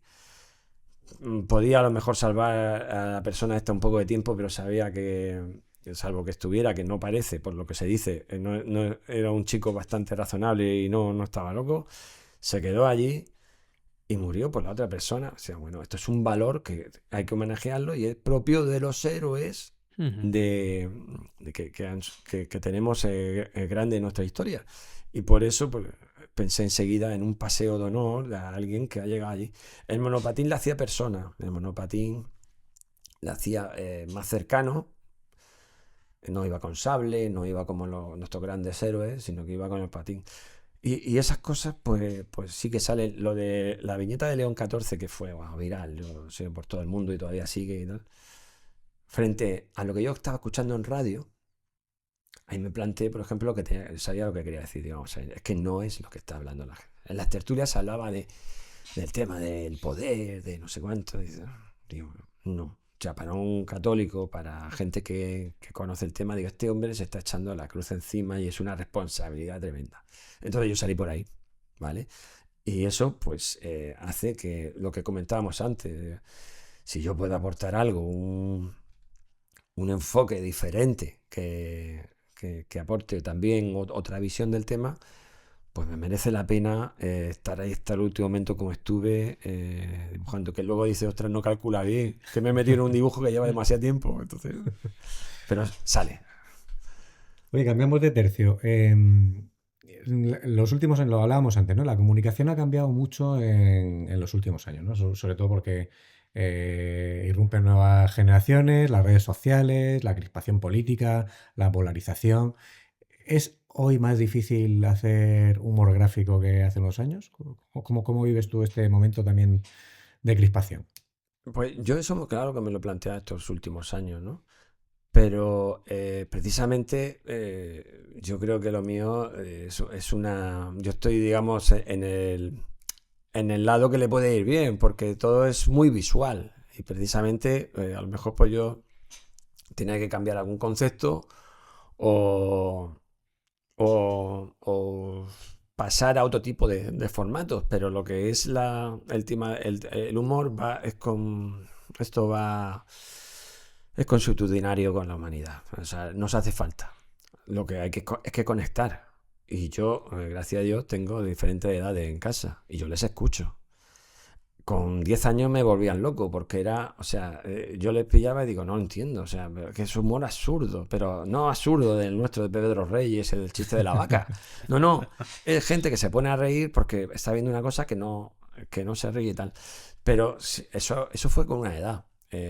Podía a lo mejor salvar a la persona esta un poco de tiempo, pero sabía que, salvo que estuviera, que no parece, por lo que se dice, no era un chico bastante razonable y no estaba loco, se quedó allí y murió por la otra persona. O sea, bueno, esto es un valor que hay que homenajearlo y es propio de los héroes Ujú. que tenemos grande en nuestra historia. Y por eso pues, pensé enseguida en un paseo de honor a alguien que ha llegado allí. El monopatín le hacía persona, el monopatín le hacía más cercano. No iba con sable, no iba como nuestros grandes héroes, sino que iba con el patín. Y esas cosas, pues sí que salen. Lo de la viñeta de León XIV, que fue viral, yo sé, por todo el mundo y todavía sigue y tal. Frente a lo que yo estaba escuchando en radio, ahí me planteé, por ejemplo, sabía lo que quería decir. Digamos, es que no es lo que está hablando la gente. En las tertulias se hablaba del tema del poder, de no sé cuánto. Digo, no. O sea, para un católico, para gente que conoce el tema, digo, este hombre se está echando la cruz encima y es una responsabilidad tremenda. Entonces yo salí por ahí, ¿vale? Y eso, pues, hace que lo que comentábamos antes, si yo puedo aportar algo, un enfoque diferente que aporte también otra visión del tema, pues me merece la pena estar ahí hasta el último momento como estuve dibujando, que luego dice, ostras, no calcula bien, que me he metido en un dibujo que lleva demasiado tiempo, entonces, pero sale. Oye, cambiamos de tercio. los últimos, lo hablábamos antes, ¿no? La comunicación ha cambiado mucho en los últimos años, ¿no? Sobre todo porque irrumpen nuevas generaciones, las redes sociales, la crispación política, la polarización. ¿Es hoy más difícil hacer humor gráfico que hace unos años? ¿Cómo vives tú este momento también de crispación? Pues yo eso, claro que me lo he planteado estos últimos años, ¿no? Pero precisamente yo creo que lo mío es una... Yo estoy, digamos, en el lado que le puede ir bien, porque todo es muy visual. Y precisamente, a lo mejor pues yo tenía que cambiar algún concepto o, o pasar a otro tipo de formatos, pero lo que es el humor esto va, es consuetudinario con la humanidad. O sea, nos hace falta. Lo que hay es que conectar. Y yo, gracias a Dios, tengo diferentes edades en casa y yo les escucho. Con 10 años me volvían loco porque era, o sea, yo les pillaba y digo, no entiendo, o sea, que es humor absurdo, pero no absurdo del nuestro de Pedro Reyes, el chiste de la vaca. No, es gente que se pone a reír porque está viendo una cosa que no se ríe y tal. Pero eso fue con una edad.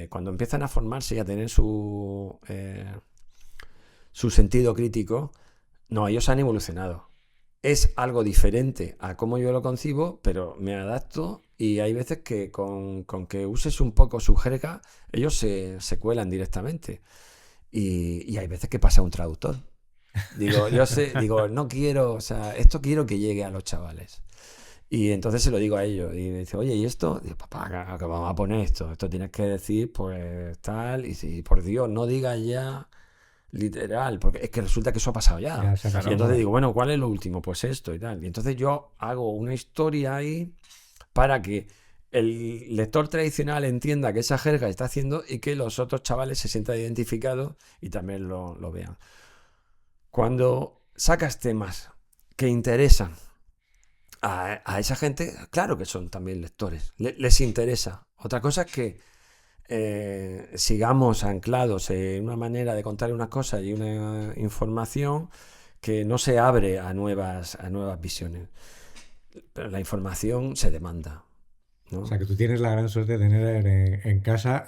Cuando empiezan a formarse y a tener su sentido crítico, no, ellos han evolucionado. Es algo diferente a cómo yo lo concibo, pero me adapto y hay veces que con que uses un poco su jerga, ellos se cuelan directamente. Y hay veces que pasa un traductor. Digo, no quiero, o sea, esto quiero que llegue a los chavales. Y entonces se lo digo a ellos. Y me dice, oye, ¿y esto? Digo, papá, que vamos a poner esto. Esto tienes que decir, pues tal. Y si, por Dios, no digas ya literal, porque es que resulta que eso ha pasado ya. Ya se ha Y pasado. entonces digo, bueno, ¿cuál es lo último? Pues esto y tal. Y entonces yo hago una historia ahí para que el lector tradicional entienda que esa jerga está haciendo y que los otros chavales se sientan identificados y también lo vean. Cuando sacas temas que interesan a esa gente, claro que son también lectores, les interesa. Otra cosa es que sigamos anclados en una manera de contar una cosa y una información que no se abre a nuevas visiones. Pero la información se demanda, ¿no? O sea, que tú tienes la gran suerte de tener en casa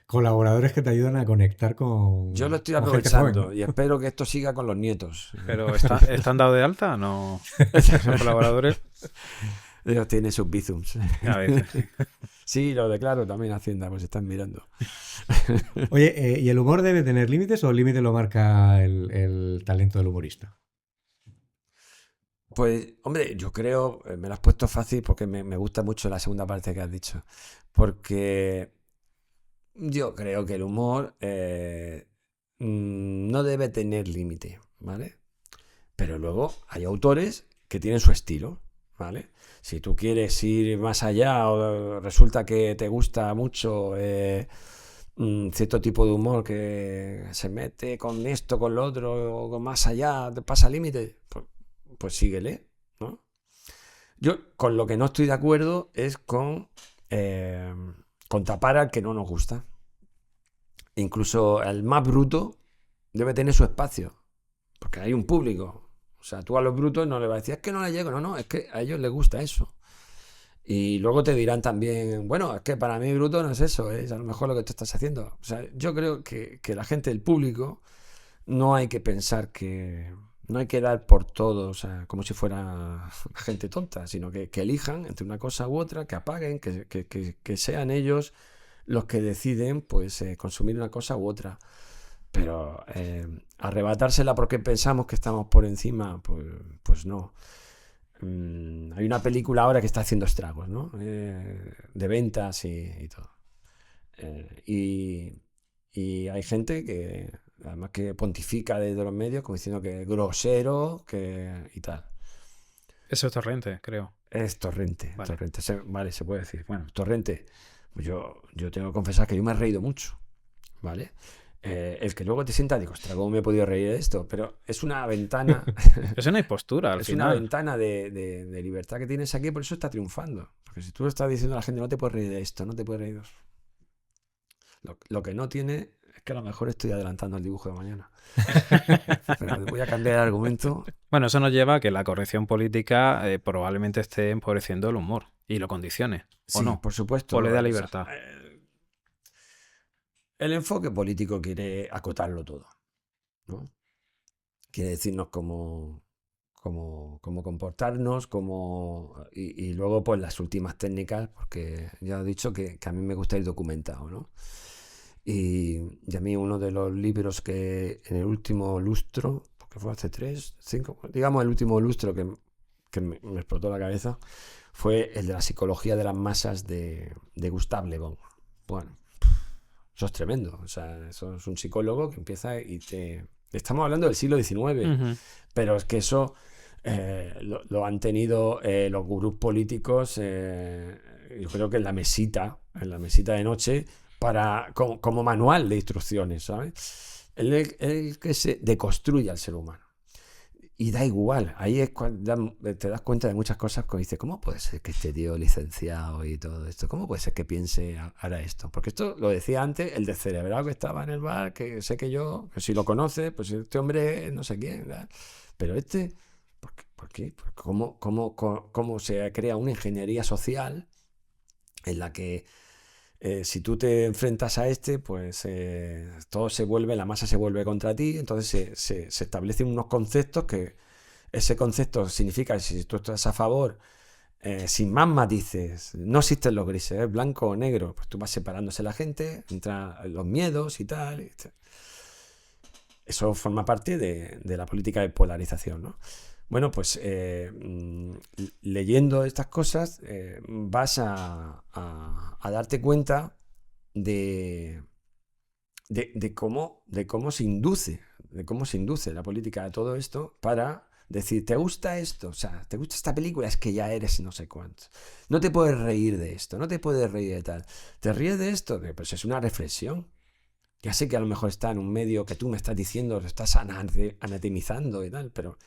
colaboradores que te ayudan a conectar Yo lo estoy con gente joven, aprovechando ¿no? y espero que esto siga con los nietos. ¿Pero están dados de alta? ¿No son colaboradores? Ellos tienen sus bizums. A veces. Sí, lo declaro también Hacienda, pues están mirando. Oye, ¿y el humor debe tener límites o el límite lo marca el talento del humorista? Pues, hombre, yo creo, me lo has puesto fácil porque me gusta mucho la segunda parte que has dicho. Porque yo creo que el humor no debe tener límite, ¿vale? Pero luego hay autores que tienen su estilo, ¿vale? Si tú quieres ir más allá o resulta que te gusta mucho cierto tipo de humor que se mete con esto, con lo otro, o con más allá, te pasa límite, pues síguele, ¿no? Yo con lo que no estoy de acuerdo es con tapar al que no nos gusta. Incluso el más bruto debe tener su espacio, porque hay un público. O sea, tú a los brutos no le vas a decir, es que no le llego, no, es que a ellos les gusta eso. Y luego te dirán también, bueno, es que para mí bruto no es eso, es a lo mejor lo que tú estás haciendo. O sea, yo creo que la gente del público no hay que pensar que... No hay que dar por todo, o sea, como si fuera gente tonta, sino que elijan entre una cosa u otra, que apaguen, que sean ellos los que deciden pues consumir una cosa u otra. Pero arrebatársela porque pensamos que estamos por encima, pues no. Hay una película ahora que está haciendo estragos, ¿no? De ventas y todo. Y hay gente que, además, que pontifica desde los medios como diciendo que es grosero y tal. Eso es Torrente, creo. Es Torrente. Vale. Torrente. Vale, se puede decir. Bueno, Torrente. Pues yo tengo que confesar que yo me he reído mucho, ¿vale? El que luego te sienta, digo, ostras, ¿cómo me he podido reír de esto? Pero es una ventana. Es una impostura al Es final. una ventana de libertad que tienes aquí, por eso está triunfando. Porque si tú lo estás diciendo a la gente, no te puedes reír de esto, no te puedes reír de eso. Lo que no tiene Es que a lo mejor estoy adelantando el dibujo de mañana. Pero voy a cambiar el argumento. Bueno, eso nos lleva a que la corrección política probablemente esté empobreciendo el humor y lo condicione, ¿o Sí, no? por supuesto. O le da O sea, libertad. el enfoque político quiere acotarlo todo, ¿no? Quiere decirnos cómo comportarnos, y luego pues las últimas técnicas, porque ya he dicho que a mí me gusta ir documentado, ¿no? Y a mí uno de los libros que en el último lustro, porque fue hace 3, 5, digamos el último lustro que me explotó la cabeza, fue el de la psicología de las masas de Gustave Le Bon. Bueno, eso es tremendo. O sea, eso es un psicólogo que empieza y te... Estamos hablando del siglo XIX, Ujú. pero es que eso lo han tenido los gurús políticos, yo creo que en la mesita de noche, como manual de instrucciones, ¿sabes? El que se deconstruye al ser humano. Y da igual, ahí es cuando te das cuenta de muchas cosas que dices, ¿cómo puede ser que este tío licenciado y todo esto, cómo puede ser que piense ahora esto? Porque esto lo decía antes el descerebrado que estaba en el bar, que sé que si lo conoce, pues este hombre no sé quién, ¿verdad? Pero ¿por qué? ¿Cómo se crea una ingeniería social en la que si tú te enfrentas a pues todo la masa se vuelve contra ti, entonces se establecen unos conceptos que ese concepto significa que si tú estás a favor, sin más matices, no existen los grises, es blanco o negro, pues tú vas separándose la gente, entran los miedos y tal. Eso forma parte de la política de polarización, ¿no? Bueno, pues leyendo estas cosas vas a darte cuenta de cómo se induce, la política a todo esto para decir, ¿te gusta esto? O sea, ¿te gusta esta película? Es que ya eres no sé cuánto. No te puedes reír de esto, no te puedes reír de tal. ¿Te ríes de esto? Pues es una reflexión. Ya sé que a lo mejor está en un medio que tú me estás diciendo, lo estás anatemizando y tal, pero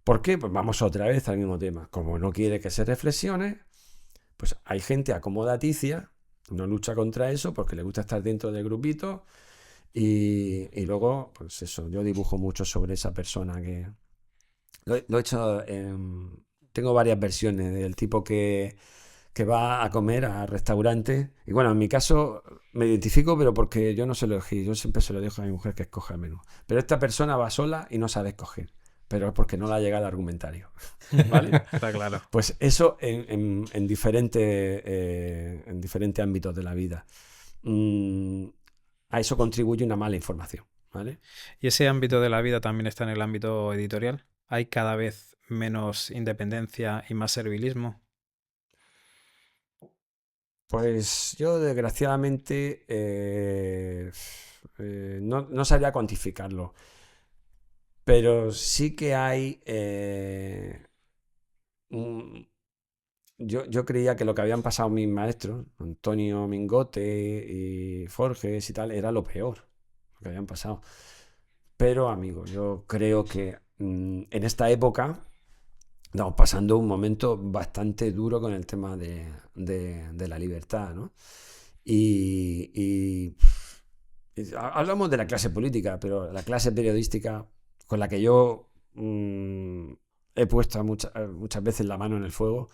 ¿por qué? Pues vamos otra vez al mismo tema. Como no quiere que se reflexione, pues hay gente acomodaticia, no lucha contra eso porque le gusta estar dentro del grupito y luego, pues eso, yo dibujo mucho sobre esa persona que... Lo he hecho, tengo varias versiones del tipo que va a comer a restaurantes. Y bueno, en mi caso me identifico, pero porque yo no se lo elegí. Yo siempre se lo dejo a mi mujer que escoja el menú. Pero esta persona va sola y no sabe escoger. Pero es porque no le ha llegado el argumentario. ¿Vale? Está claro. Pues eso en diferentes ámbitos de la vida. A eso contribuye una mala información. ¿Vale? ¿Y ese ámbito de la vida también está en el ámbito editorial? ¿Hay cada vez menos independencia y más servilismo? Pues yo desgraciadamente no sabría cuantificarlo, pero sí que hay... yo creía que lo que habían pasado mis maestros, Antonio Mingote y Forges y tal, era lo peor, lo que habían pasado. Pero, amigo, yo creo que en esta época estamos pasando un momento bastante duro con el tema de la libertad, ¿no? Y hablamos de la clase política, pero la clase periodística con la que yo he puesto muchas veces la mano en el fuego,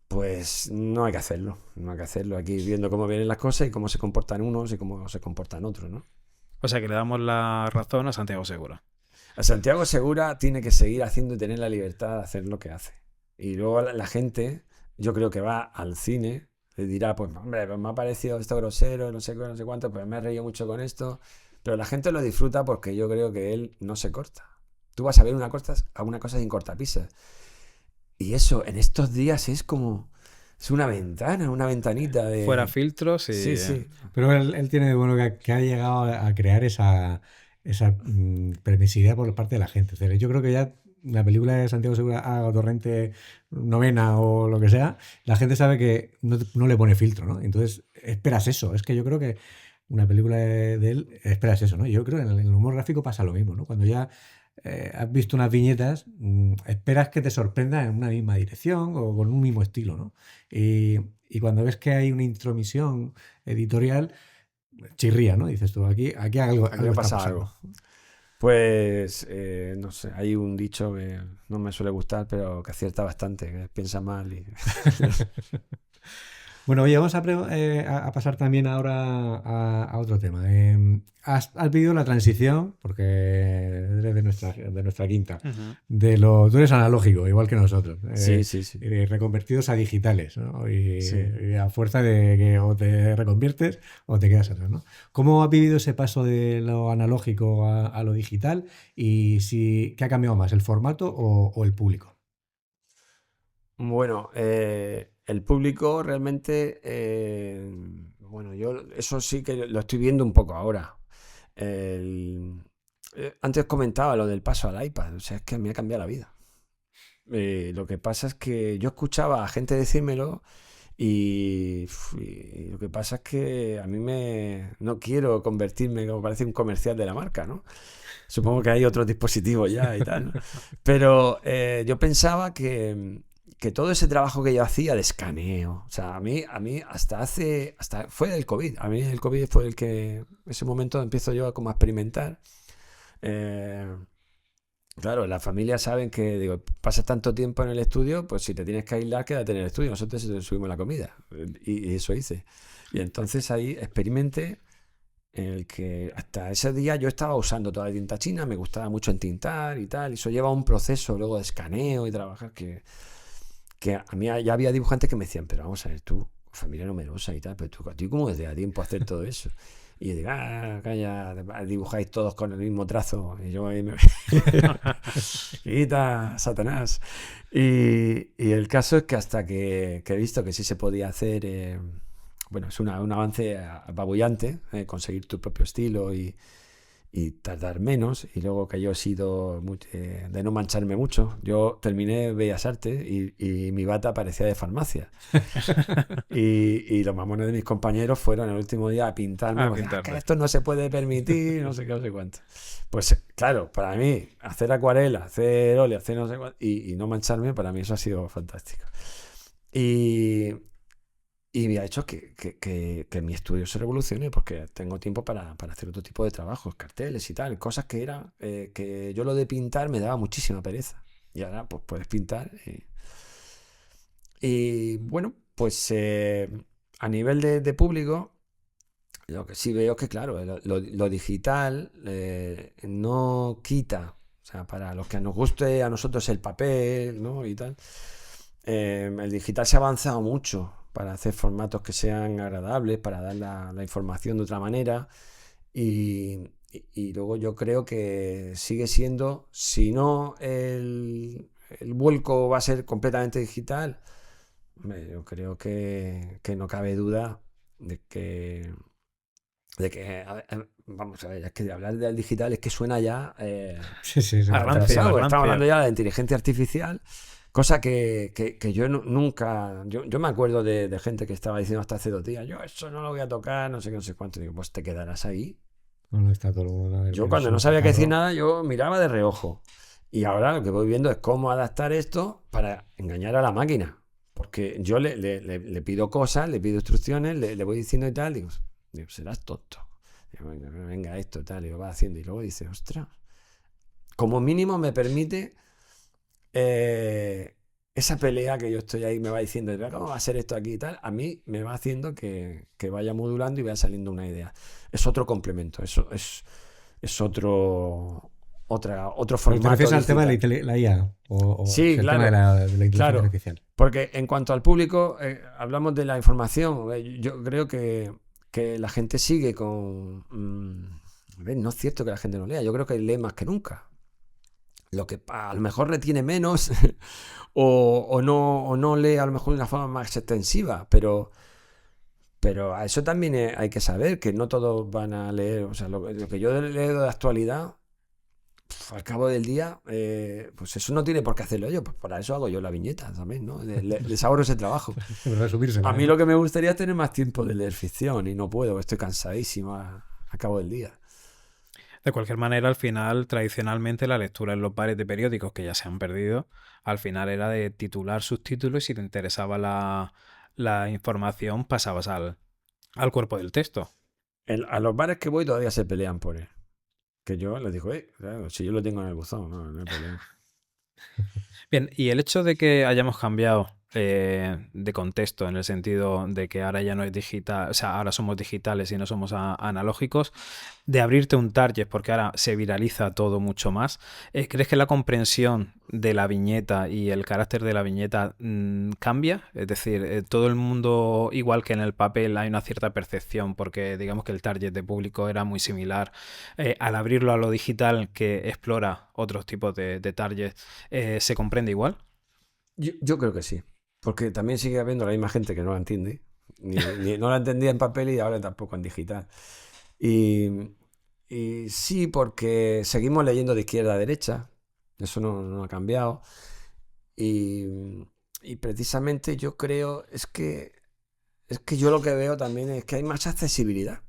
pues no hay que hacerlo. No hay que hacerlo. Aquí viendo cómo vienen las cosas y cómo se comportan unos y cómo se comportan otros, ¿no? O sea que le damos la razón a Santiago Segura. A Santiago Segura tiene que seguir haciendo y tener la libertad de hacer lo que hace. Y luego la gente, yo creo que va al cine, le dirá, pues hombre, pues me ha parecido esto grosero, no sé qué, no sé cuánto, pues me he reído mucho con esto. Pero la gente lo disfruta porque yo creo que él no se corta. Tú vas a ver una cosa sin cortapisas. Y eso, en estos días es como... Es una ventana, una ventanita de... Fuera filtros y... Sí, sí. Pero él tiene de bueno que ha llegado a crear esa permisividad por parte de la gente. O sea, yo creo que ya la película de Santiago Segura haga Torrente novena o lo que sea, la gente sabe que no le pone filtro, ¿no? Entonces esperas eso. Es que yo creo que una película de él esperas eso, ¿no? Yo creo que en el humor gráfico pasa lo mismo, ¿no? Cuando ya has visto unas viñetas, esperas que te sorprenda en una misma dirección o con un mismo estilo, ¿no? Y cuando ves que hay una intromisión editorial, chirría, ¿no? Dices tú, aquí algo, Aquí algo me está pasa pasando. algo. Pues, no sé, hay un dicho que no me suele gustar, pero que acierta bastante, que piensa mal y... Bueno, oye, vamos a pasar también ahora a otro tema. Has vivido la transición, porque eres de nuestra quinta, Ujú. tú eres analógico, igual que nosotros, Sí, sí, sí. reconvertidos a digitales, ¿no? Sí. Y a fuerza de que o te reconviertes o te quedas atrás, ¿no? ¿Cómo has vivido ese paso de lo analógico a lo digital? Y qué ha cambiado más, el formato o el público. Bueno, el público realmente, bueno, yo eso sí que lo estoy viendo un poco ahora. El- Antes comentaba lo del paso al iPad, o sea, es que me ha cambiado la vida. Lo que pasa es que yo escuchaba a gente decírmelo y lo que pasa es que a mí no quiero convertirme como parece un comercial de la marca, ¿no? Supongo que hay otros dispositivos ya y tal, ¿no? Pero yo pensaba que todo ese trabajo que yo hacía de escaneo, o sea, a mí hasta fue el COVID, a mí el COVID fue ese momento empiezo yo como a experimentar. eh, Claro, las familias saben que, digo, pasas tanto tiempo en el estudio, pues si te tienes que aislar, quédate en el estudio. Nosotros te subimos la comida. Y eso hice. Y entonces ahí experimenté en el que hasta ese día yo estaba usando toda la tinta china, me gustaba mucho entintar y tal. Y eso lleva un proceso luego de escaneo y trabajar que a mí ya había dibujantes que me decían, pero vamos a ver, tú, familia numerosa y tal, pero tú, ¿a ti cómo te da tiempo a hacer todo eso? Y yo digo, calla, dibujáis todos con el mismo trazo. Y yo ahí me... Quita, Satanás. Y el caso es que hasta que he visto que sí se podía hacer, bueno, es un avance apabullante, conseguir tu propio estilo y tardar menos. Y luego que yo he sido de no mancharme mucho. Yo terminé Bellas Artes y mi bata parecía de farmacia. Y los mamones de mis compañeros fueron el último día a pintarme, A porque, que pintarte. esto no se puede permitir, no sé qué, no sé cuánto. Pues claro, para mí, hacer acuarela, hacer óleo, hacer no sé cuánto, y no mancharme, para mí eso ha sido fantástico. Y, y me ha hecho que mi estudio se revolucione, porque tengo tiempo para hacer otro tipo de trabajos, carteles y tal, cosas que era, que yo lo de pintar me daba muchísima pereza. Y ahora pues puedes pintar. Y bueno, pues a nivel de público, lo que sí veo es que, claro, lo digital no quita, o sea, para los que nos guste a nosotros el papel, ¿no? Y tal, el digital se ha avanzado mucho para hacer formatos que sean agradables, para dar la información de otra manera. Y luego yo creo que sigue siendo, si no el vuelco va a ser completamente digital, yo creo que no cabe duda de que vamos a ver, es que de hablar del digital es que suena ya Sí, sí, sí. A rancio, a atrasado. Estamos rancio. hablando ya de la inteligencia artificial, cosa que yo nunca, yo me acuerdo de gente que estaba diciendo hasta hace 2 días, yo eso no lo voy a tocar, no sé qué, no sé cuánto. Digo, pues te quedarás ahí. No, no está todo el mundo. A ver, Yo que es cuando no un sabía qué decir cacharro. nada, yo miraba de reojo. Y ahora lo que voy viendo es cómo adaptar esto para engañar a la máquina. Porque yo le pido cosas, le pido instrucciones, le voy diciendo y tal. Digo, serás tonto. Digo, venga, esto y tal. Y lo va haciendo. Y luego dice, ostras, como mínimo me permite esa pelea que yo estoy ahí, me va diciendo, ¿cómo va a ser esto aquí y tal? A mí me va haciendo que vaya modulando y vaya saliendo una idea. Es otro complemento, eso es otro Pero te formato refieres al tema de digital. la IA o Sí, el tema de claro, la inteligencia claro. artificial. Porque en cuanto al público, hablamos de la información. Yo creo que la gente sigue con... a ver, no es cierto que la gente no lea, yo creo que lee más que nunca. Lo que a lo mejor retiene menos o no lee a lo mejor de una forma más extensiva, pero a eso también hay que saber que no todos van a leer. O sea, lo que yo leo de actualidad, al cabo del día, pues eso no tiene por qué hacerlo yo. Pues para eso hago yo la viñeta también, ¿no? Les ahorro ese trabajo. A Resumírsela, mí ¿no? lo que me gustaría es tener más tiempo de leer ficción y no puedo, estoy cansadísimo a cabo del día. De cualquier manera, al final, tradicionalmente, la lectura en los bares de periódicos, que ya se han perdido, al final era de titular, subtítulos y si te interesaba la información, pasabas al cuerpo del texto. A los bares que voy todavía se pelean por él. Que yo les digo, claro, si yo lo tengo en el buzón, no hay problema. Bien, y el hecho de que hayamos cambiado de contexto en el sentido de que ahora ya no es digital, o sea, ahora somos digitales y no somos analógicos, de abrirte un target, porque ahora se viraliza todo mucho más, ¿crees que la comprensión de la viñeta y el carácter de la viñeta cambia? Es decir, todo el mundo, igual que en el papel, hay una cierta percepción, porque digamos que el target de público era muy similar. Al abrirlo a lo digital, que explora otros tipos de targets, ¿se comprende igual? Yo creo que sí. Porque también sigue habiendo la misma gente que no la entiende. No la entendía en papel y ahora tampoco en digital. Y, y sí, porque seguimos leyendo de izquierda a derecha. Eso no ha cambiado. Y, y precisamente yo creo, es que yo lo que veo también es que hay más accesibilidad.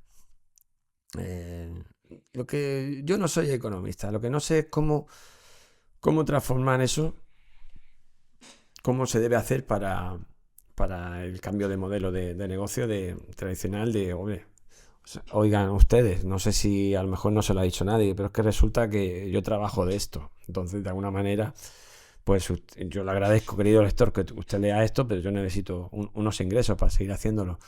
Yo no soy economista, lo que no sé es cómo transformar eso, cómo se debe hacer para el cambio de modelo de negocio tradicional oigan ustedes, no sé si a lo mejor no se lo ha dicho nadie, pero es que resulta que yo trabajo de esto. Entonces, de alguna manera, pues yo le agradezco, querido lector, que usted lea esto, pero yo necesito unos ingresos para seguir haciéndolo.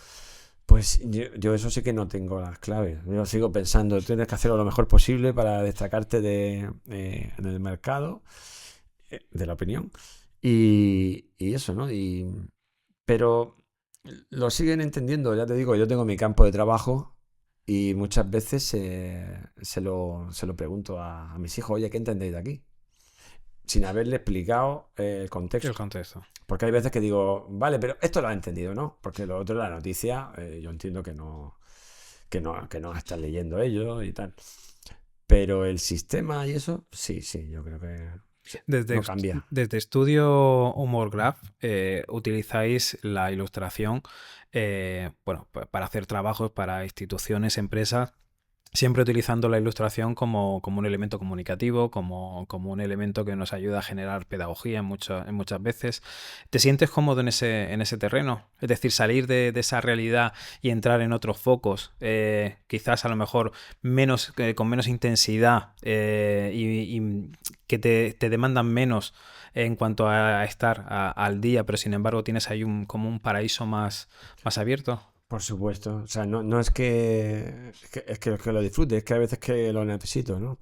Pues yo eso sí que no tengo las claves. Yo sigo pensando, tienes que hacerlo lo mejor posible para destacarte en el mercado, de la opinión. Y eso, ¿no? Pero lo siguen entendiendo, ya te digo, yo tengo mi campo de trabajo y muchas veces se lo pregunto a mis hijos, oye, ¿qué entendéis de aquí? Sin haberle explicado el El contexto. contexto. Porque hay veces que digo, vale, pero esto lo has entendido, ¿no? Porque lo otro, la noticia, yo entiendo que no están leyendo ellos y tal. Pero el sistema y eso, sí, yo creo que no cambia. Desde Estudio Humor Graph utilizáis la ilustración bueno, para hacer trabajos para instituciones, empresas, siempre utilizando la ilustración como un elemento comunicativo, como un elemento que nos ayuda a generar pedagogía en muchas veces. ¿Te sientes cómodo en ese terreno? Es decir, salir de esa realidad y entrar en otros focos, quizás a lo mejor con menos intensidad y que te demandan menos en cuanto a estar al día, pero sin embargo tienes ahí como un paraíso más abierto. Por supuesto, o sea, no es que lo disfrute, es que a veces que lo necesito, ¿no?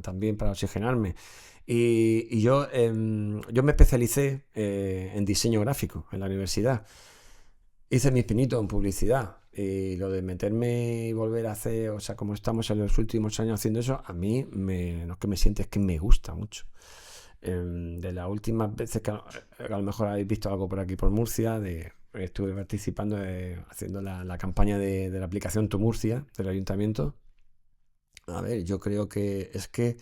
También para oxigenarme. Y yo me especialicé en diseño gráfico en la universidad. Hice mis pinitos en publicidad. Y lo de meterme y volver a hacer, o sea, como estamos en los últimos años haciendo eso, a mí no es que me siente, es que me gusta mucho. De las últimas veces que a lo mejor habéis visto algo por aquí por Murcia, estuve participando haciendo la campaña de la aplicación Tu Murcia del ayuntamiento. A ver, yo creo que es que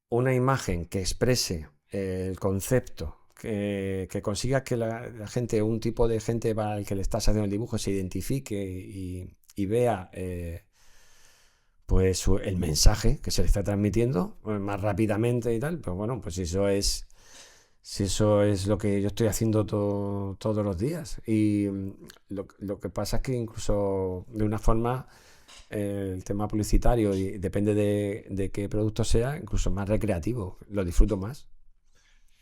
una imagen que exprese el concepto, que consiga que la gente, un tipo de gente para el que le estás haciendo el dibujo, se identifique y vea pues el mensaje que se le está transmitiendo más rápidamente y tal, pues bueno, pues si eso es lo que yo estoy haciendo todos los días. Y lo que pasa es que incluso de una forma el tema publicitario, y depende de qué producto sea, incluso más recreativo, lo disfruto más.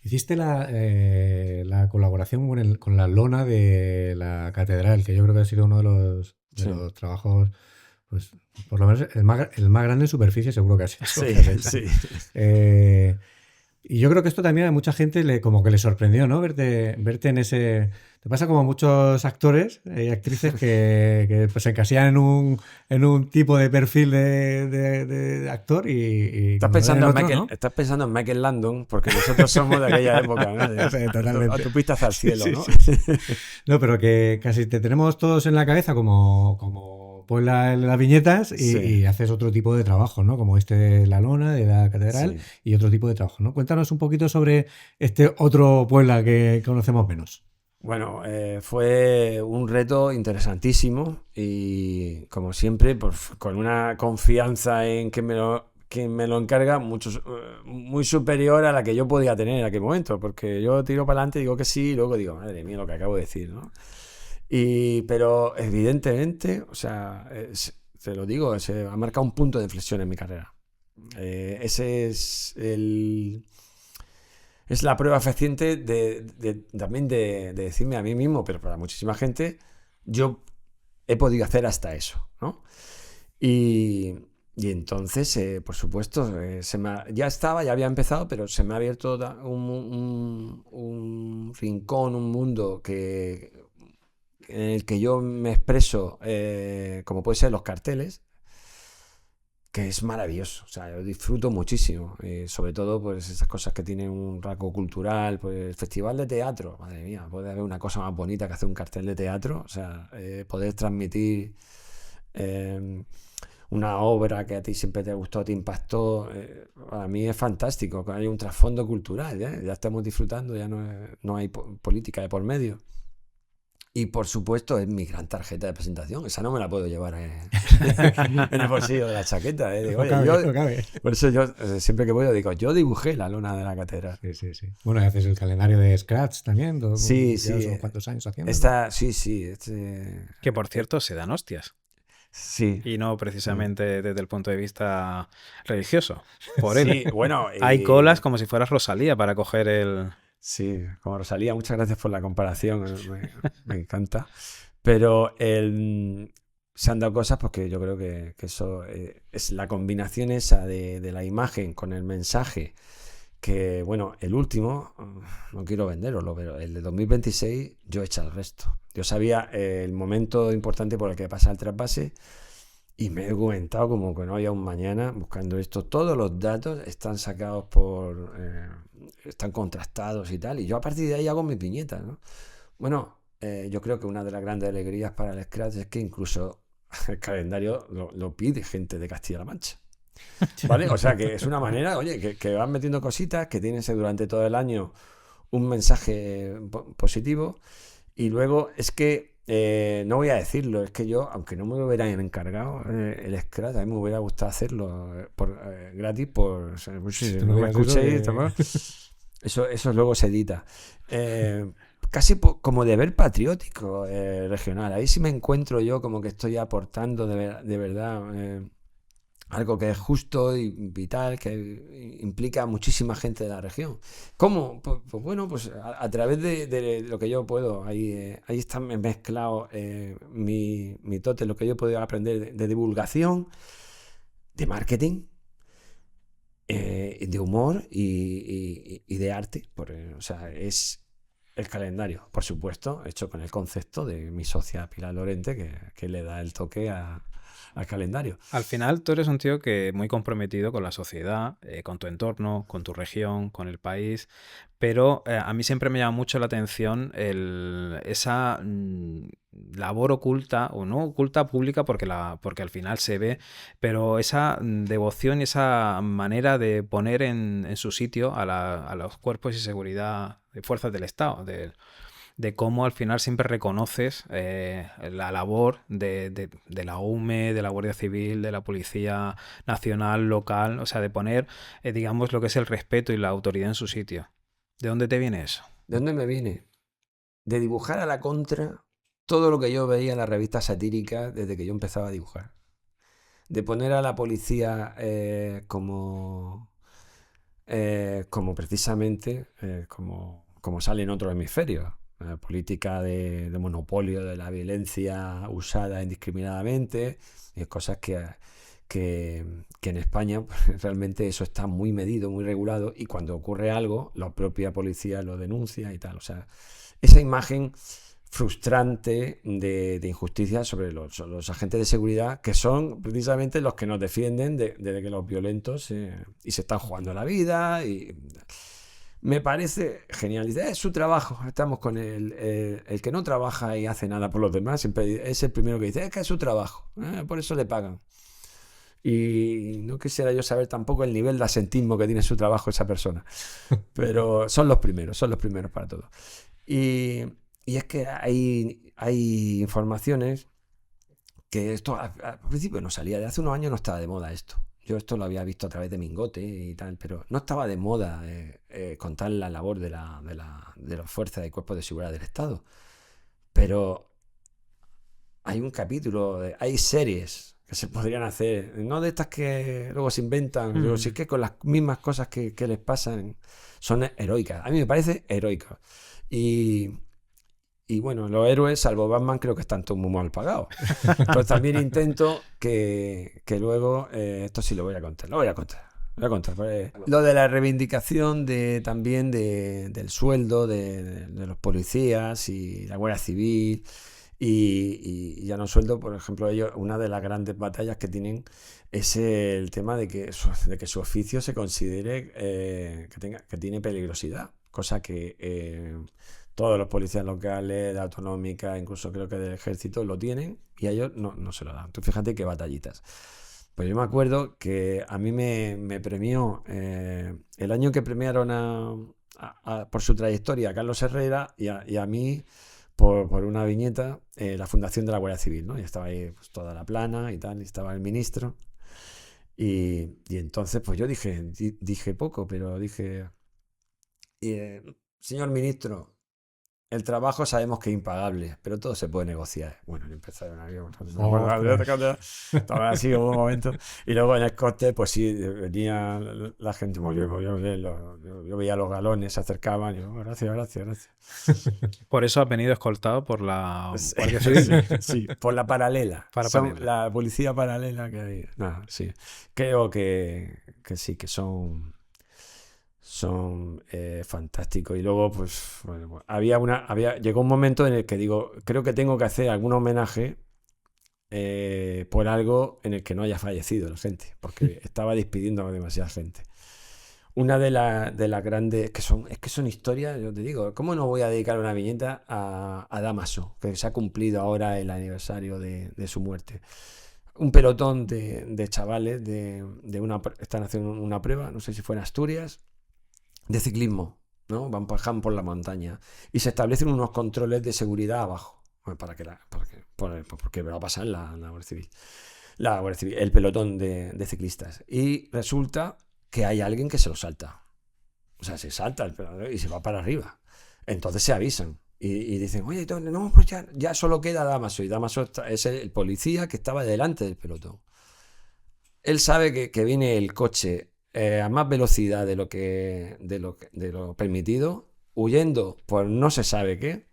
Hiciste la colaboración con la lona de la catedral, que yo creo que ha sido uno de los Sí. trabajos, pues por lo menos el más grande en superficie seguro que ha sido. Sí. Y yo creo que esto también a mucha gente como que le sorprendió, ¿no? Verte en ese... Te pasa como a muchos actores y actrices que pues se encasillan en un tipo de perfil de actor y Estás pensando en Michael Landon, porque nosotros somos de aquella época, ¿no? Sí, totalmente. Autopista hacia el cielo, Sí, ¿no? sí. No, pero que casi te tenemos todos en la cabeza como pues las viñetas y haces otro tipo de trabajo, ¿no? Como La Lona de la Catedral y otro tipo de trabajo, ¿no? Cuéntanos un poquito sobre este otro Puebla que conocemos menos. Bueno, fue un reto interesantísimo y, como siempre, pues, con una confianza en quien me lo encarga muy superior a la que yo podía tener en aquel momento, porque yo tiro para adelante, digo que sí, y luego digo, madre mía, lo que acabo de decir, ¿no? Pero evidentemente, o sea, te lo digo, se ha marcado un punto de inflexión en mi carrera. Ese es la prueba fehaciente también de decirme a mí mismo, pero para muchísima gente, yo he podido hacer hasta eso, ¿no? Y, y entonces, por supuesto, ya había empezado, pero se me ha abierto un rincón, un mundo en el que yo me expreso, como puede ser los carteles, que es maravilloso. O sea, yo disfruto muchísimo, sobre todo pues esas cosas que tienen un rasgo cultural, pues el festival de teatro, madre mía, puede haber una cosa más bonita que hacer un cartel de teatro, o sea, poder transmitir una obra que a ti siempre te gustó, te impactó, para mí es fantástico, que hay un trasfondo cultural, ya estamos disfrutando, ya no hay política de por medio. Y por supuesto es mi gran tarjeta de presentación. Esa no me la puedo llevar en el bolsillo de la chaqueta. Digo, No cabe, no cabe. Por eso yo siempre que voy digo, yo dibujé la lona de la catedral. Sí. Bueno, y haces el calendario de Scratch también. Sí. Llevas unos cuantos años haciendo. Sí. Que por cierto se dan hostias. Sí. Y no precisamente desde el punto de vista religioso. Por él. Sí, bueno. Hay colas como si fueras Rosalía para coger el... Sí, como Rosalía, muchas gracias por la comparación, me encanta. Pero se han dado cosas porque yo creo que eso es la combinación esa de la imagen con el mensaje. Que bueno, el último, no quiero venderoslo, pero el de 2026 yo he echado el resto. Yo sabía el momento importante por el que pasa el trasvase y me he documentado como que no había un mañana buscando esto. Todos los datos están sacados están contrastados y tal, y yo a partir de ahí hago mi piñeta, ¿no? Bueno, yo creo que una de las grandes alegrías para el Scratch es que incluso el calendario lo pide gente de Castilla-La Mancha, ¿vale? O sea que es una manera, oye, que van metiendo cositas, que tienes durante todo el año un mensaje positivo, y luego es que no voy a decirlo, es que yo, aunque no me lo hubieran encargado el Scratch, a mí me hubiera gustado hacerlo gratis por si no me escuchéis, eso luego se edita. Casi como deber patriótico regional. Ahí sí me encuentro yo como que estoy aportando de verdad algo que es justo y vital, que implica a muchísima gente de la región. ¿Cómo? Pues bueno, pues a través de lo que yo puedo. Ahí está mezclado mi tote, lo que yo he podido aprender de divulgación, de marketing, de humor y de arte. O sea, es el calendario, por supuesto, hecho con el concepto de mi socia Pilar Lorente, que le da el toque al calendario. Al final tú eres un tío que muy comprometido con la sociedad, con tu entorno, con tu región, con el país, pero a mí siempre me llama mucho la atención esa labor oculta, o no oculta, pública, porque al final se ve, pero esa devoción y esa manera de poner en su sitio a los cuerpos y seguridad de fuerzas del Estado, de cómo al final siempre reconoces la labor de la UME, de la Guardia Civil, de la Policía Nacional, local, o sea, de poner, digamos, lo que es el respeto y la autoridad en su sitio. ¿De dónde te viene eso? ¿De dónde me viene? De dibujar a la contra todo lo que yo veía en las revistas satíricas desde que yo empezaba a dibujar. De poner a la policía como precisamente como sale en otros hemisferios. Política de monopolio de la violencia usada indiscriminadamente, y cosas que en España pues, realmente eso está muy medido, muy regulado, y cuando ocurre algo, la propia policía lo denuncia y tal. O sea, esa imagen frustrante de injusticia sobre los agentes de seguridad, que son precisamente los que nos defienden de que los violentos y se están jugando la vida. Y me parece genial. Dice, es su trabajo. Estamos con el que no trabaja y hace nada por los demás, siempre es el primero que dice, es que es su trabajo, por eso le pagan. Y no quisiera yo saber tampoco el nivel de asentismo que tiene su trabajo esa persona, pero son los primeros para todo. Y es que hay informaciones que esto al principio no salía, de hace unos años no estaba de moda esto. Yo esto lo había visto a través de Mingote y tal, pero no estaba de moda contar la labor de las fuerzas y cuerpos de seguridad del Estado. Pero hay un capítulo, hay series que se podrían hacer, no de estas que luego se inventan, pero sí que con las mismas cosas que les pasan son heroicas. A mí me parece heroico. Y bueno, los héroes, salvo Batman, creo que están todos muy mal pagados. Pero también intento que luego, esto sí lo voy a contar, lo voy a contar. Pues, lo de la reivindicación también del sueldo de los policías y la Guardia Civil y ya no sueldo, por ejemplo, ellos, una de las grandes batallas que tienen es el tema de que su oficio se considere que tiene peligrosidad, cosa que todos los policías locales, de autonómica, incluso creo que del ejército lo tienen y a ellos no se lo dan. Tú fíjate qué batallitas. Pues yo me acuerdo que a mí me premió el año que premiaron por su trayectoria a Carlos Herrera y a mí por una viñeta la Fundación de la Guardia Civil, ¿no? Y estaba ahí pues, toda la plana y tal, y estaba el ministro. Y entonces pues yo dije poco, pero dije, señor ministro, el trabajo sabemos que es impagable, pero todo se puede negociar. Bueno, y empezaron a estaba así hubo un momento. Y luego en el coste, pues sí, venía la gente, yo veía los galones, se acercaban, y yo, gracias. Por eso has venido escoltado por la Guardia Sí, Civil. sí, por la paralela. Paralela. La policía paralela que hay. Nada, sí. Creo que sí, que son fantásticos. Y luego, pues, bueno, llegó un momento en el que digo, creo que tengo que hacer algún homenaje por algo en el que no haya fallecido la gente, porque estaba despidiendo a demasiada gente. Una de las grandes, es que son historias, yo te digo, ¿cómo no voy a dedicar una viñeta a Dámaso, que se ha cumplido ahora el aniversario de su muerte? Un pelotón de chavales están haciendo una prueba, no sé si fue en Asturias, de ciclismo, ¿no? Van por la montaña y se establecen unos controles de seguridad abajo, porque va a pasar la Guardia Civil, el pelotón de ciclistas. Y resulta que hay alguien que se lo salta. O sea, se salta el pelotón y se va para arriba. Entonces se avisan y dicen, oye, no, pues ya solo queda Dámaso. Y Dámaso es el policía que estaba delante del pelotón. Él sabe que viene el coche a más velocidad de lo permitido, huyendo por no se sabe qué,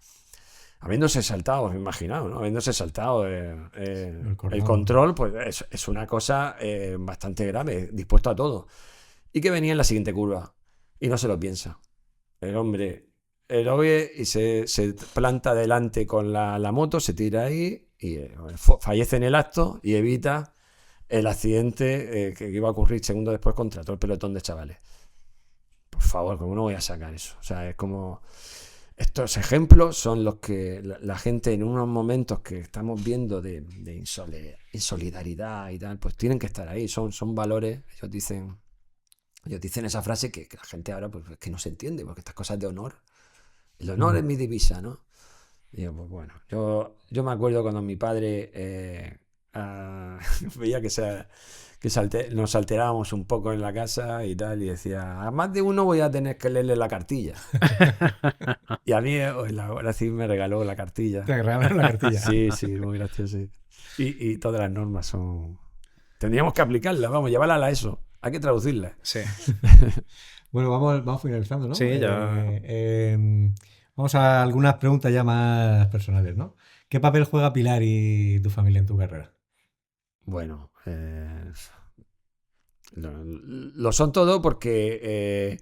habiéndose saltado, me imagino, ¿no? Habiéndose saltado el control, pues es una cosa bastante grave, dispuesto a todo. Y que venía en la siguiente curva, y no se lo piensa. El hombre lo ve y se planta delante con la moto, se tira ahí y fallece en el acto y evita el accidente que iba a ocurrir segundos después contra todo el pelotón de chavales. Por favor, ¿cómo no voy a sacar eso? O sea, es como... Estos ejemplos son los que la gente en unos momentos que estamos viendo de insolidaridad y tal, pues tienen que estar ahí. Son valores, ellos dicen esa frase que la gente ahora pues que no se entiende, porque estas cosas de honor. El honor es mi divisa, ¿no? Y yo, pues bueno, yo me acuerdo cuando mi padre... veía que nos alterábamos un poco en la casa y tal, y decía, a más de uno voy a tener que leerle la cartilla. Y a mí la Guardia Civil me regaló la cartilla. Te regalaron la cartilla. Sí, muy gracioso. Y todas las normas son... Tendríamos que aplicarlas, vamos, llevarlas a eso. Hay que traducirlas. Sí. Bueno, vamos finalizando, ¿no? Sí, ya. Vamos a algunas preguntas ya más personales, ¿no? ¿Qué papel juega Pilar y tu familia en tu carrera? Bueno, lo son todo porque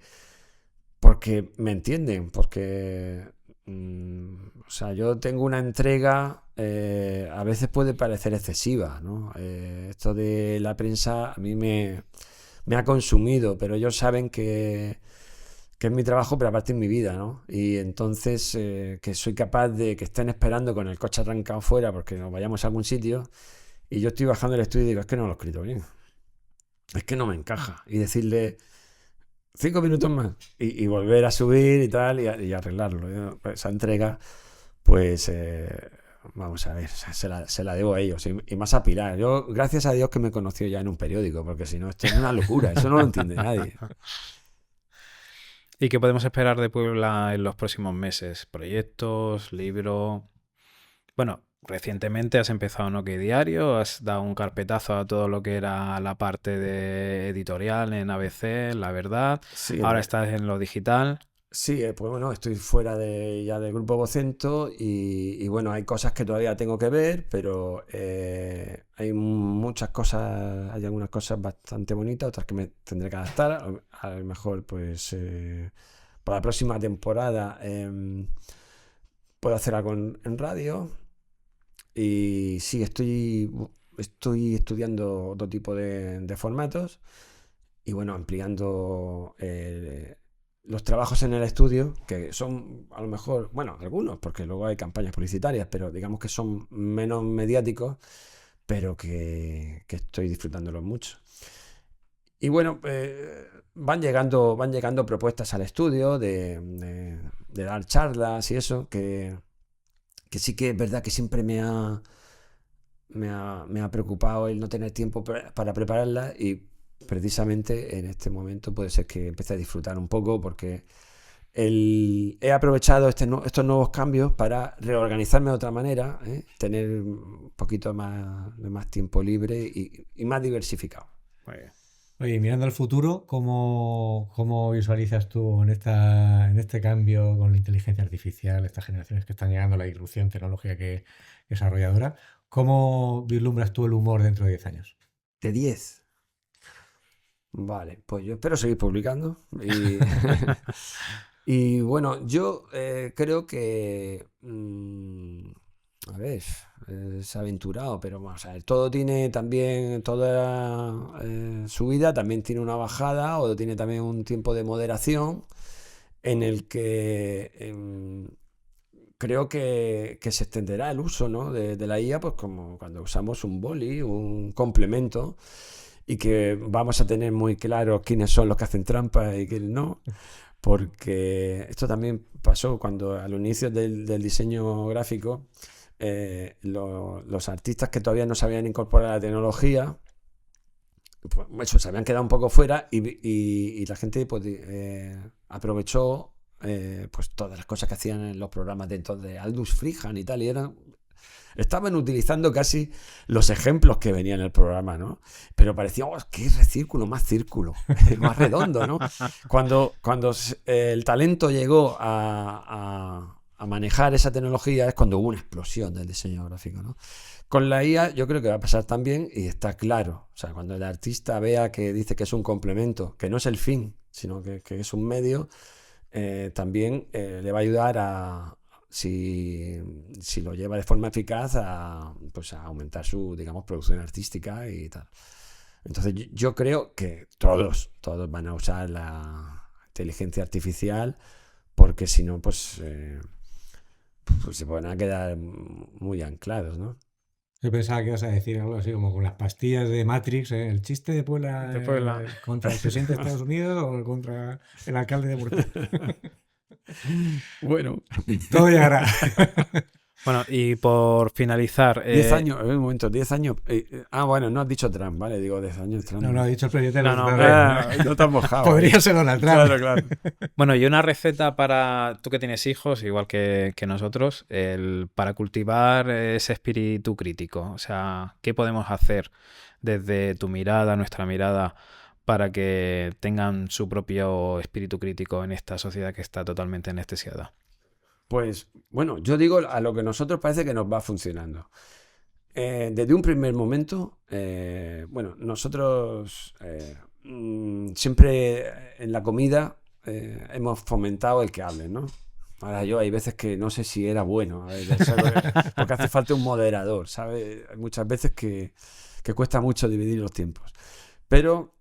me entienden, porque o sea, yo tengo una entrega, a veces puede parecer excesiva, ¿no? Esto de la prensa a mí me ha consumido, pero ellos saben que es mi trabajo, pero aparte es mi vida, ¿no? Y entonces que soy capaz de que estén esperando con el coche arrancado fuera porque nos vayamos a algún sitio y yo estoy bajando el estudio y digo, es que no lo he escrito bien, es que no me encaja, y decirle 5 minutos más y volver a subir y tal y arreglarlo. Esa entrega, pues vamos a ver, se la debo a ellos y más a Pilar. Yo, gracias a Dios que me conoció ya en un periódico, porque si no, esto es una locura, eso no lo entiende nadie. ¿Y qué podemos esperar de Puebla en los próximos meses? ¿Proyectos? ¿Libro? Bueno, recientemente has empezado en OK Diario, has dado un carpetazo a todo lo que era la parte de editorial en ABC, La Verdad, Sí, ahora estás en lo digital. sí, pues bueno, estoy fuera ya del grupo Vocento y bueno, hay cosas que todavía tengo que ver, pero hay muchas cosas, hay algunas cosas bastante bonitas, otras que me tendré que adaptar. A lo mejor, pues, para la próxima temporada puedo hacer algo en radio y sí, estoy estudiando otro tipo de formatos y bueno, ampliando los trabajos en el estudio, que son a lo mejor, bueno, algunos, porque luego hay campañas publicitarias, pero digamos que son menos mediáticos, pero que estoy disfrutándolos mucho. Y bueno, van llegando propuestas al estudio de dar charlas y eso, que sí que es verdad que siempre me ha preocupado el no tener tiempo para prepararlas y precisamente en este momento puede ser que empiece a disfrutar un poco porque he aprovechado estos nuevos cambios para reorganizarme de otra manera, tener un poquito más tiempo libre y más diversificado. Muy bien. Oye, mirando al futuro, ¿cómo visualizas tú en este cambio con la inteligencia artificial, estas generaciones que están llegando, la irrupción tecnológica que es arrolladora? ¿Cómo vislumbras tú el humor dentro de 10 años? De 10. Vale, pues yo espero seguir publicando. Y bueno, yo creo que, a ver, es aventurado, pero vamos a ver, todo tiene también, toda subida también tiene una bajada o tiene también un tiempo de moderación en el que creo que se extenderá el uso, ¿no? de la IA, pues como cuando usamos un boli, un complemento, y que vamos a tener muy claro quiénes son los que hacen trampa y quiénes no, porque esto también pasó cuando a los inicios del diseño gráfico, los artistas que todavía no sabían incorporar la tecnología, pues eso, se habían quedado un poco fuera y la gente pues, aprovechó pues todas las cosas que hacían en los programas de entonces, Aldous Friedman y tal, y estaban utilizando casi los ejemplos que venían en el programa, ¿no? Pero parecía, oh, qué recírculo, más círculo, más redondo, ¿no? Cuando el talento llegó a manejar esa tecnología es cuando hubo una explosión del diseño gráfico, ¿no? Con la IA yo creo que va a pasar también y está claro. O sea, cuando el artista vea que dice que es un complemento, que no es el fin, sino que es un medio, también le va a ayudar si lo lleva de forma eficaz pues a aumentar su, digamos, producción artística y tal. Entonces yo creo que todos van a usar la inteligencia artificial porque si no, pues se van a quedar muy anclados, ¿no? Yo pensaba que ibas a decir algo así como con las pastillas de Matrix, ¿eh? El chiste de Puebla, contra el presidente de Estados Unidos o contra el alcalde de Murcia. Bueno, Todo llegará. Bueno, y por finalizar... 10 años, un momento, 10 años. Bueno, no has dicho Trump, ¿vale? Digo 10 años Trump. No, ha dicho el presidente. No te has mojado. Podría ser Donald Trump. Claro. Bueno, y una receta para tú que tienes hijos, igual que nosotros, para cultivar ese espíritu crítico. O sea, ¿qué podemos hacer desde tu mirada, nuestra mirada, para que tengan su propio espíritu crítico en esta sociedad que está totalmente anestesiada? Pues bueno, yo digo a lo que nosotros parece que nos va funcionando. Desde un primer momento, bueno, nosotros siempre en la comida hemos fomentado el que hablen, ¿no? Ahora yo hay veces que no sé si era bueno, porque hace falta un moderador, ¿sabes? Hay muchas veces que cuesta mucho dividir los tiempos. Pero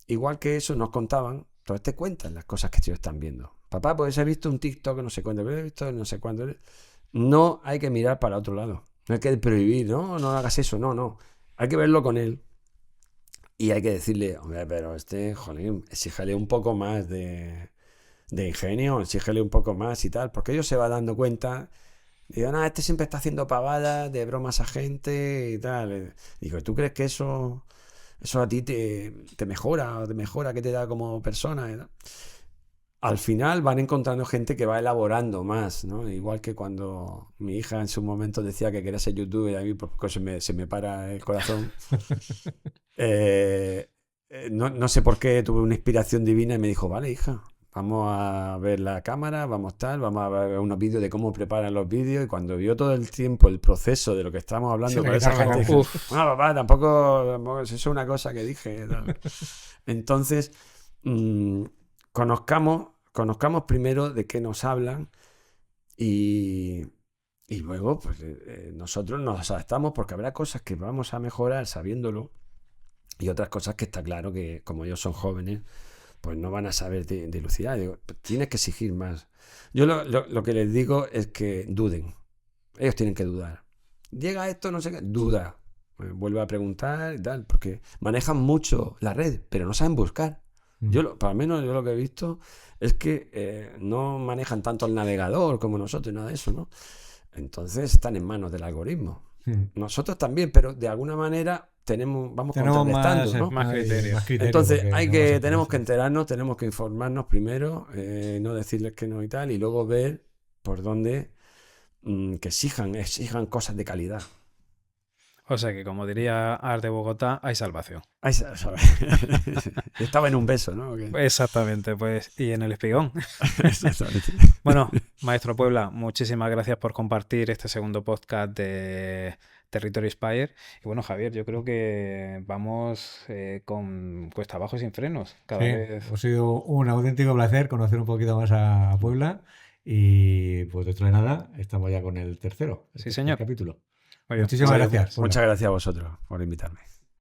igual que eso nos contaban, entonces te cuentan las cosas que ellos están viendo. Papá, pues he visto un TikTok, no sé cuánto, he visto no sé cuánto. No hay que mirar para otro lado. No hay que prohibir, no hagas eso, no. Hay que verlo con él. Y hay que decirle, hombre, pero jolín, exígele un poco más de ingenio, exígele un poco más y tal. Porque ellos se van dando cuenta. Digo, este siempre está haciendo pavadas, de bromas a gente y tal. Digo, ¿tú crees que eso a ti te mejora, que te da como persona? al final van encontrando gente que va elaborando más, ¿no? Igual que cuando mi hija en su momento decía que quería ser youtuber y a mí pues, se me para el corazón. No sé por qué tuve una inspiración divina y me dijo, vale, hija, vamos a ver la cámara, vamos a ver unos vídeos de cómo preparan los vídeos. Y cuando vio todo el tiempo el proceso de lo que estábamos hablando con esa gente, dije, no, papá, tampoco eso es una cosa que dije. Tal. Entonces, conozcamos primero de qué nos hablan y luego pues, nosotros nos adaptamos porque habrá cosas que vamos a mejorar sabiéndolo y otras cosas que está claro que como ellos son jóvenes pues no van a saber dilucidar. Digo, tienes que exigir más. Yo lo que les digo es que duden. Ellos tienen que dudar. Llega esto, no sé qué, duda. Vuelve a preguntar y tal, porque manejan mucho la red, pero no saben buscar. Para menos yo lo que he visto es que no manejan tanto el navegador como nosotros y nada de eso, ¿no? Entonces están en manos del algoritmo. Nosotros también, pero de alguna manera vamos contrarrestando, ¿no? Más criterios. Entonces tenemos que enterarnos, tenemos que informarnos primero, no decirles que no y tal, y luego ver por dónde que exijan cosas de calidad. O sea que, como diría Art de Bogotá, hay salvación. Estaba en un beso, ¿no? Exactamente, pues, y en el espigón. Exactamente. Bueno, Maestro Puebla, muchísimas gracias por compartir este segundo podcast de Territory Spire. Y bueno, Javier, yo creo que vamos con cuesta abajo sin frenos. Cada vez. Ha sido un auténtico placer conocer un poquito más a Puebla y pues dentro de nada estamos ya con el tercero. Sí, señor. Capítulo. Muy bien. Muchísimas gracias. Muchas gracias a vosotros por invitarme.